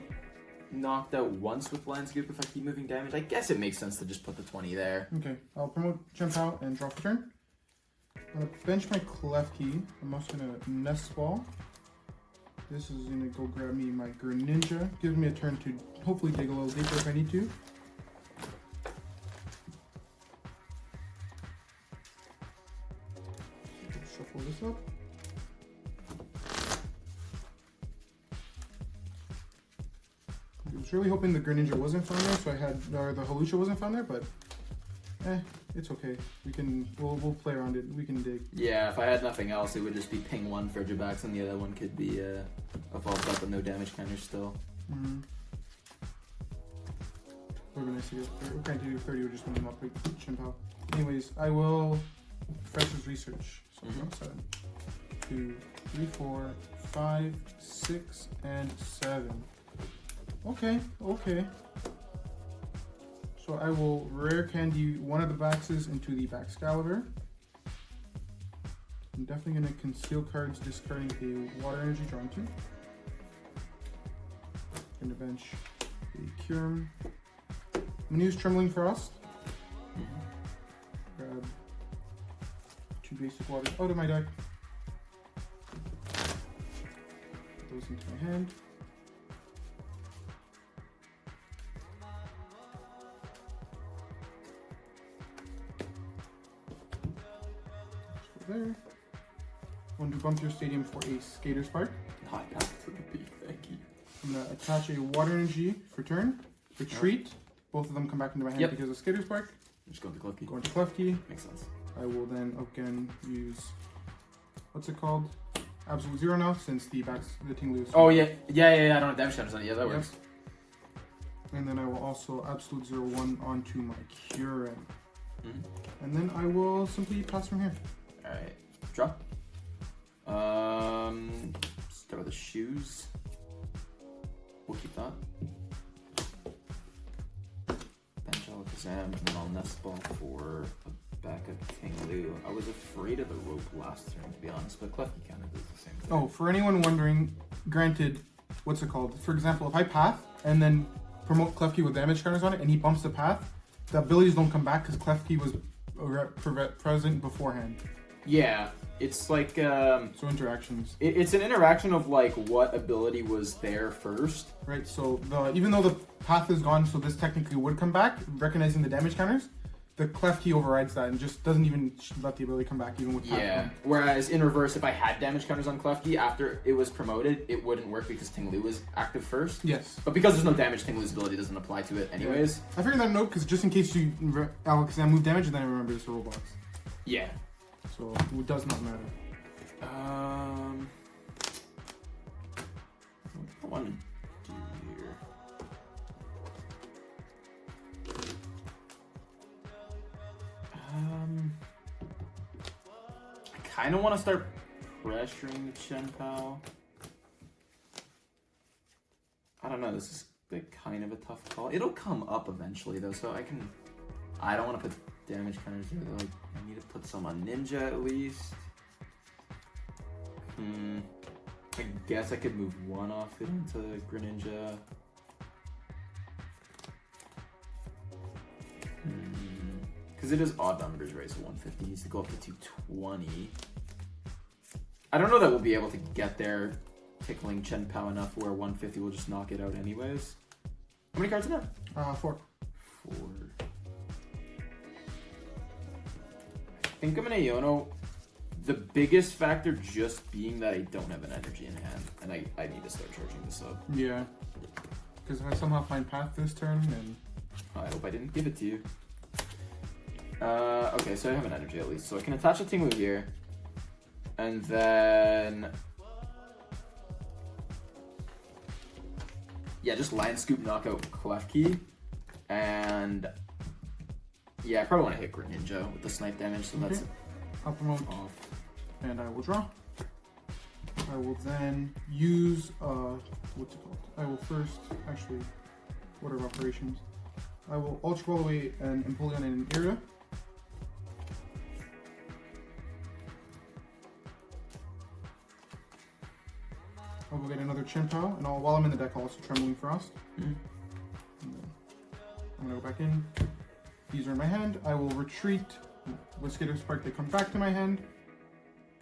knocked out once with Land Scoop if I keep moving damage. I guess it makes sense to just put the 20 there. Okay, I'll promote Chien-Pao and draw for turn. I'm gonna bench my Klefki. I'm also gonna Nest Ball. This is gonna go grab me my Greninja. Gives me a turn to hopefully dig a little deeper if I need to. Shuffle this up. I was really hoping the Greninja wasn't found there, so I had, or the Hawlucha wasn't found there, but it's okay. We'll play around it. We can dig. Yeah, if I had nothing else, it would just be ping one Frigibax and the other one could be evolved up with no damage counter still. Would be nice to get 30. We can't do 30, we're just going to up like Chien-Pao. Anyways, I will Professor's Research. So we got 7, 2, 3, 4, 5, 6, and 7. Okay. So I will rare candy one of the Baxes into the Baxcalibur. I'm definitely going to conceal cards, discarding a water energy, drawing 2. Going to bench a Curum. I'm going to use Trembling Frost. Grab 2 basic waters out of my deck. Put those into my hand. There. Want to bump your stadium for a Skater Spark. Not enough to the beef, thank you. I'm going to attach a Water Energy for turn. Retreat. Both of them come back into my hand because of Skater Spark. Just go to Klefki. Go into Klefki. Makes sense. I will then again use, what's it called? Absolute Zero now since the Ting-Lu. Oh yeah, I don't have damage counters on it. Yeah, that works. And then I will also absolute 0/1 onto my Curent. Mhm. And then I will simply pass from here. Alright. Draw. Start with the shoes. We'll keep that. Bench Alakazam, and then I'll nest ball for a backup Ting-Lu. I was afraid of the rope last turn, to be honest, but Klefki kind of does the same thing. Oh, for anyone wondering, granted, what's it called? For example, if I path and then promote Klefki with damage counters on it and he bumps the path, the abilities don't come back because Klefki was present beforehand. Yeah, it's like So interactions. it's an interaction of like what ability was there first. Right, so even though the path is gone, so this technically would come back, recognizing the damage counters, the Klefki overrides that and just doesn't even let the ability come back even with path Yeah. gone. Whereas in reverse, if I had damage counters on Klefki after it was promoted, it wouldn't work because Ting-Lu was active first. Yes. But because there's no damage, Ting-Lu's ability doesn't apply to it anyways. I figured that note because just in case you Alakazam move damage, and then I remember it's a Roblox. Yeah. So it does not matter. What do I want to do here? I kind of want to start pressuring the Chien-Pao. I don't know, this is like kind of a tough call. It'll come up eventually though, so I don't want to put damage counters here though. Like, I need to put some on Ninja at least. I guess I could move one off it into Greninja. Because it is odd numbers, right? So 150 needs to go up to 220. I don't know that we'll be able to get there tickling Chien-Pao enough where 150 will just knock it out anyways. How many cards in there? 4. 4. I think I'm gonna Iono. The biggest factor just being that I don't have an energy in hand, and I need to start charging this up. Yeah. Because if I somehow find path this turn, then... I hope I didn't give it to you. Okay, so I have an energy at least. So I can attach a Ting-Lu here. And then... yeah, just Land Scoop, knockout Klefki. And... yeah, I probably want to hit Greninja with the snipe damage, so that's I'll promote off. and I will draw. I will then use, what's it called? I will first, actually, order of operations. I will Ultra Ball away an Empoleon and an Ira. I will get another Chien-Pao, and while I'm in the deck, I'll also Trembling Frost. Mm-hmm. And then I'm gonna go back in. These are in my hand. I will retreat. With Skater Spark, they come back to my hand.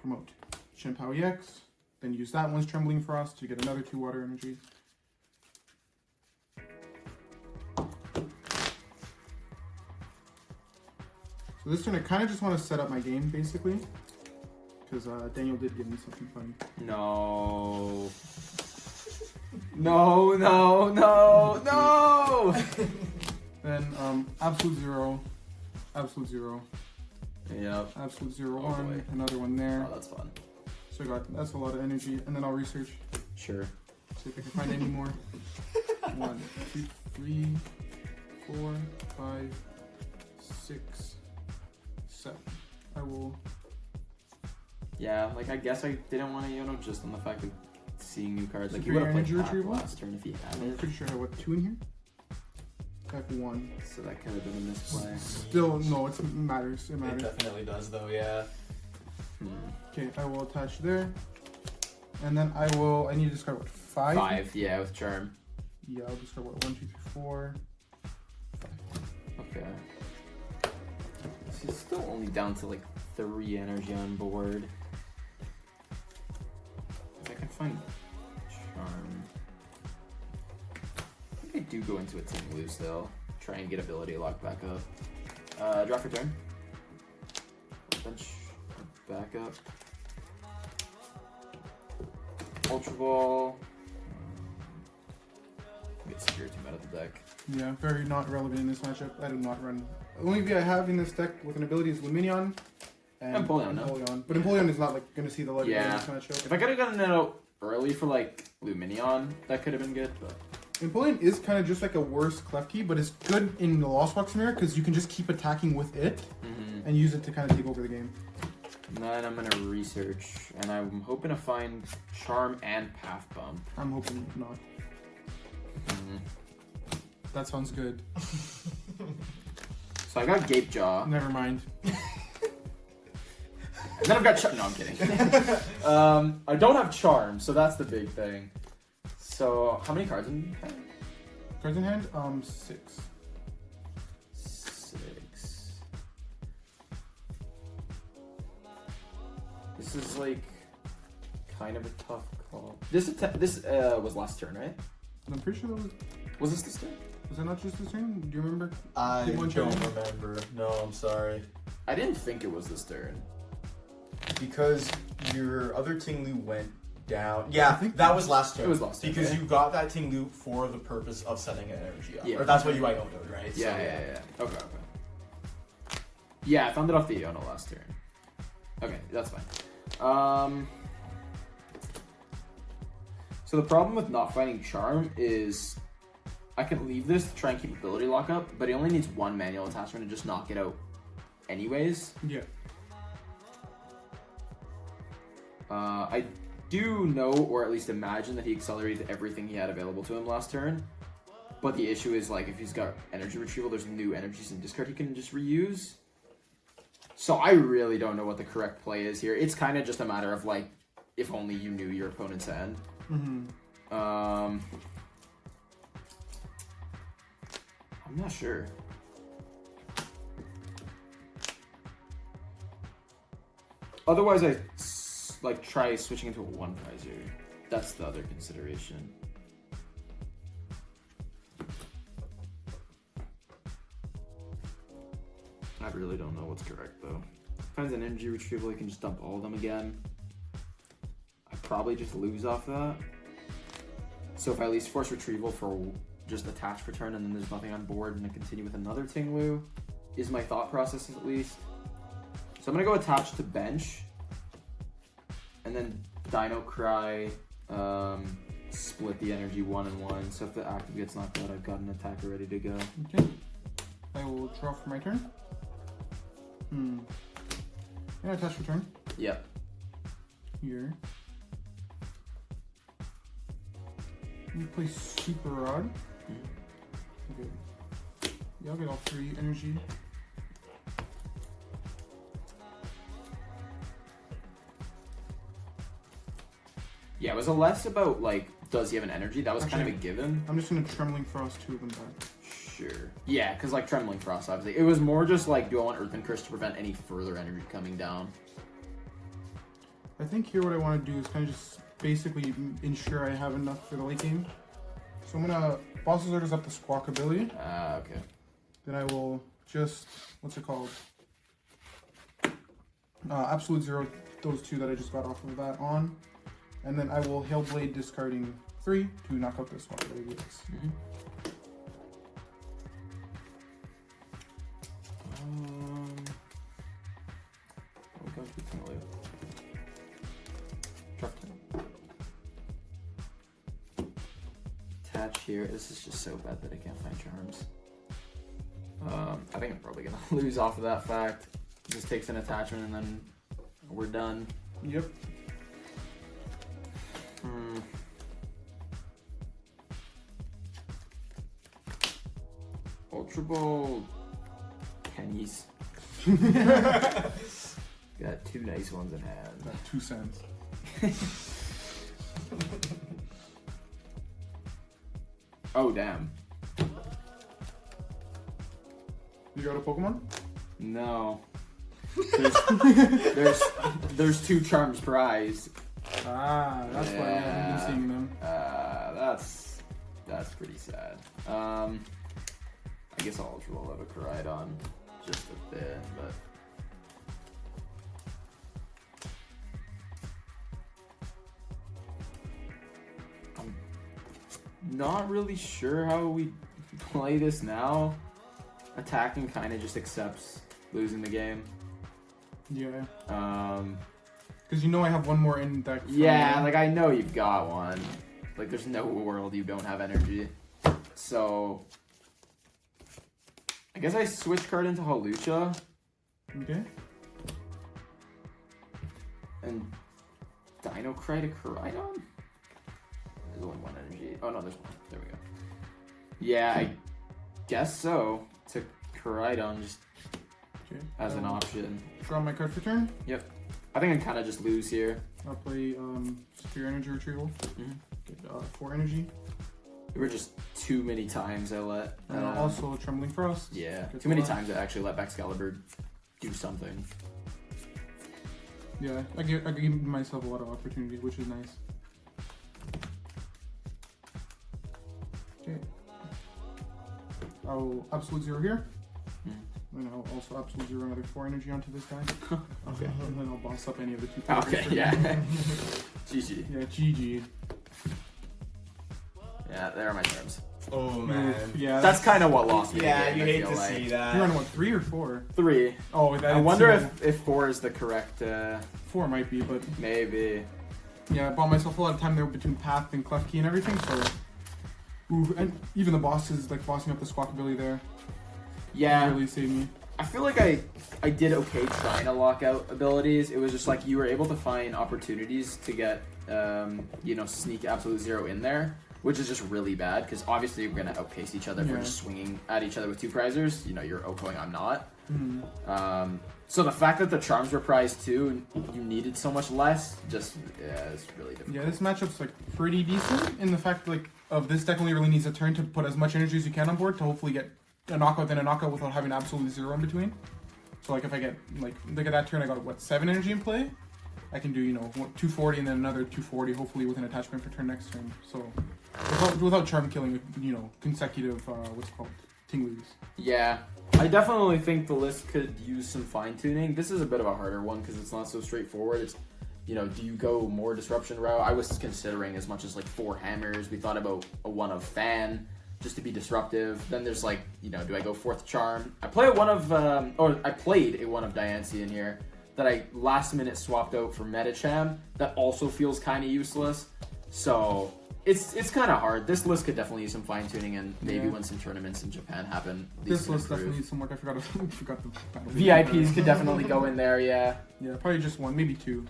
Promote Chien-Pao EX. Then use that one's Trembling Frost to get another 2 water energy. So this turn, I kind of just want to set up my game, basically. Because Daniel did give me something funny. No. No, no, no, no! Then Absolute Zero, Absolute Zero, Yep. Absolute Zero Oh, one, boy. another one there. Oh, that's fun. So that's a lot of energy, and then I'll research, Sure. see if I can find any more. 1, 2, 3, 4, 5, 6, 7. I will. Yeah, like I guess I didn't want to Iono just on the fact of seeing new cards. Like you Superior would have energy played Pack retrieval? last turn if you had I'm it. pretty sure I have 2 in here. I have 1. So that could have been a misplay. Still, no, it matters. It It matters. definitely does, though. Yeah. Okay, I will attach there, and then I need to discard what 5. 5, yeah, with Charm. Yeah, I'll discard what 1, 2, 3, 4. Okay. So it's still only down to like 3 energy on board. If I can find Charm. I think I do go into a Ting-Lu still. Try and get ability locked back up. Draw for turn. Bench back up. Ultra Ball. Get Security out of the deck. Yeah, very not relevant in this matchup. I do not run. The only V I have in this deck with an ability is Lumineon and Empoleon, no? Empoleon. But Empoleon is not like going to see the light in Yeah. this matchup. If I could have gotten it out early for like Lumineon, that could have been good, but Empoleon is kind of just like a worse Klefki, but it's good in the Lost Box scenario because you can just keep attacking with it and use it to kind of take over the game. And then I'm gonna research, and I'm hoping to find Charm and Path Bump. I'm hoping not. That sounds good. So I got Gape Jaw. Never mind. And then I've got No, I'm kidding. I don't have Charm, so that's the big thing. So how many cards in hand? Cards in hand? 6. 6. This is like kind of a tough call. This was last turn, right? I'm pretty sure that Was this turn? was that not just this turn? Do you remember? I Hitmonchanning? don't remember. No, I'm sorry. I didn't think it was this turn. Because your other Ting-Lu went down. I Yeah, think that was last turn. It was last turn, Because yeah. you got that Ting-Lu for the purpose of setting an energy up. Yeah. Or that's what you Iono'd, right? Yeah, So, yeah. Okay. Yeah, I found it off the Iono last turn. Okay, that's fine. So the problem with not finding Charm is I can leave this to try and keep ability lock up, but it only needs one manual attachment to just knock it out anyways. Yeah. I do know, or at least imagine, that he accelerated everything he had available to him last turn. But the issue is, like, if he's got energy retrieval, there's new energies in discard he can just reuse. So I really don't know what the correct play is here. It's kind of just a matter of, like, if only you knew your opponent's hand. I'm not sure. Otherwise, I like try switching into a one prizer. That's the other consideration. I really don't know what's correct though. If finds an energy retrieval, you can just dump all of them again. I probably just lose off that. So if I at least force retrieval for just attach for turn and then there's nothing on board and I continue with another Ting-Lu, is my thought process at least. So I'm gonna go attach to bench. And then Dino Cry, split the energy 1 and 1. So if the active gets knocked out, I've got an attacker ready to go. Okay. I will draw for my turn. Yeah, attach for turn. Yep. Here. You play Super Rod. Okay. Yeah, I'll get all 3 energy. Yeah, it was a less about, like, does he have an energy? That was kind of a Actually, given. I'm just gonna Trembling Frost 2 of them back. Sure. Yeah, because, like, Trembling Frost, obviously. It was more just, like, do I want Earthen Curse to prevent any further energy coming down? I think here what I want to do is kind of just basically ensure I have enough for the late game. So I'm gonna Boss's Orders up the Squawk ability. Okay. Then I will just, what's it called? Absolute Zero, those 2 that I just got off of that on. And then I will Hailblade discarding 3 to knock out this one. What goes with Ting-Lu? Drop 10. Attach here. This is just so bad that I can't find charms. I think I'm probably gonna lose off of that fact. Just takes an attachment and then we're done. Yep. Ultra Ball pennies. Got 2 nice ones in hand. That 2 cents. Oh damn. You got a Pokemon? No. There's 2 charms prized. Ah, that's why I haven't been seeing them. That's pretty sad. I guess I'll Ultra Ball have a Koraidon just a bit, but I'm not really sure how we play this now. Attacking kind of just accepts losing the game. Yeah. Because you know I have one more in deck. Yeah, like I know you've got one. Like there's no world you don't have energy. So I guess I switch card into Hawlucha. Okay. And Dino-Cry to Koraidon? There's only one energy. Oh no, there's one. There we go. Yeah, I guess so. To Koraidon just as an option. Draw my card for turn. Yep. I think I kind of just lose here. I'll play Superior Energy Retrieval. Mm-hmm. Get 4 energy. There were just too many times I let. And also Trembling Frost. Yeah, Get too many 5. times I actually let Excalibur do something. Yeah, I give myself a lot of opportunity, which is nice. Okay. I'll Absolute Zero here. And I'll also Absolute Zero another 4 energy onto this guy. Okay. And then I'll boss up any of the 2 Okay, yeah. GG. Yeah, GG. Yeah, there are my terms. Oh man. Yeah. That's kind of what lost me. Yeah, the game, you I hate feel to like. see that. You're on what, 3 or 4? 3. Oh, that I wonder if 4 is the correct. 4 might be, but Maybe. yeah, I bought myself a lot of time there between Path and Clef Key and everything, so. Ooh, and even the bosses, like bossing up the Squawkabilly there, Yeah. really saved me. I feel like I did okay trying to lock out abilities. It was just like you were able to find opportunities to get, sneak Absolute Zero in there, which is just really bad because obviously we're gonna outpace each other if we're Yeah. just swinging at each other with 2 prizers. You know, you're outgoing, I'm not. Mm. So the fact that the charms were prized too, and you needed so much less, just it's really difficult. Yeah, this matchup's like pretty decent in the fact of this deck only really needs a turn to put as much energy as you can on board to hopefully get a knockout then a knockout without having absolutely 0 in between. So like if I get look at that turn, I got what 7 energy in play. I can do 240 and then another 240 hopefully with an attachment for turn next turn. So without charm killing consecutive what's it called Ting-Lus. Yeah, I definitely think the list could use some fine tuning. This is a bit of a harder one because it's not so straightforward. It's do you go more disruption route? I was considering as much as 4 hammers. We thought about a 1 of fan just to be disruptive. Then there's do I go 4th charm? I played a 1 of Diancie in here that I last minute swapped out for Medicham. That also feels kind of useless. So it's kind of hard. This list could definitely use some fine tuning, and maybe when some tournaments in Japan happen, This list definitely needs some work. I forgot the battle. VIPs could definitely go in there. Yeah. Yeah, probably just 1, maybe 2.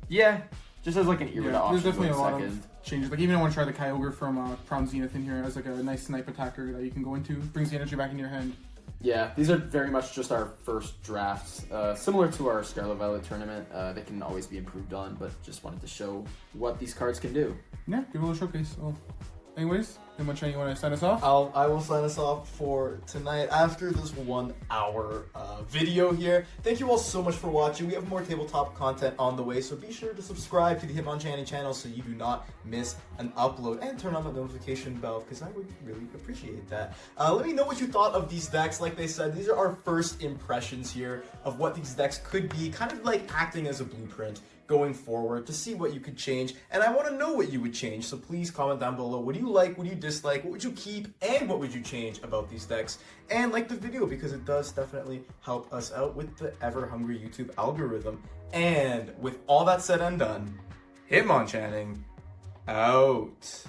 Yeah. Just as an era option. There's definitely a lot second. of changes. Even I want to try the Kyogre from Crown Zenith in here as a nice snipe attacker that you can go into. Brings the energy back in your hand. Yeah, these are very much just our first drafts. Similar to our Scarlet Violet tournament, they can always be improved on, but just wanted to show what these cards can do. Yeah, give a little showcase. So, anyways, Hitmonchanning, you want to sign us off? I will sign us off for tonight after this 1 hour video here. Thank you all so much for watching. We have more tabletop content on the way, so be sure to subscribe to the Hitmonchanning channel so you do not miss an upload, and turn on the notification bell because I would really appreciate that. Let me know what you thought of these decks. Like they said, these are our first impressions here of what these decks could be, kind of like acting as a blueprint going forward to see what you could change, and I want to know what you would change, so please comment down below. What do you like, what do you dislike, what would you keep, and what would you change about these decks? And like the video because it does definitely help us out with the ever hungry YouTube algorithm. And with all that said and done, Hitmonchanning out.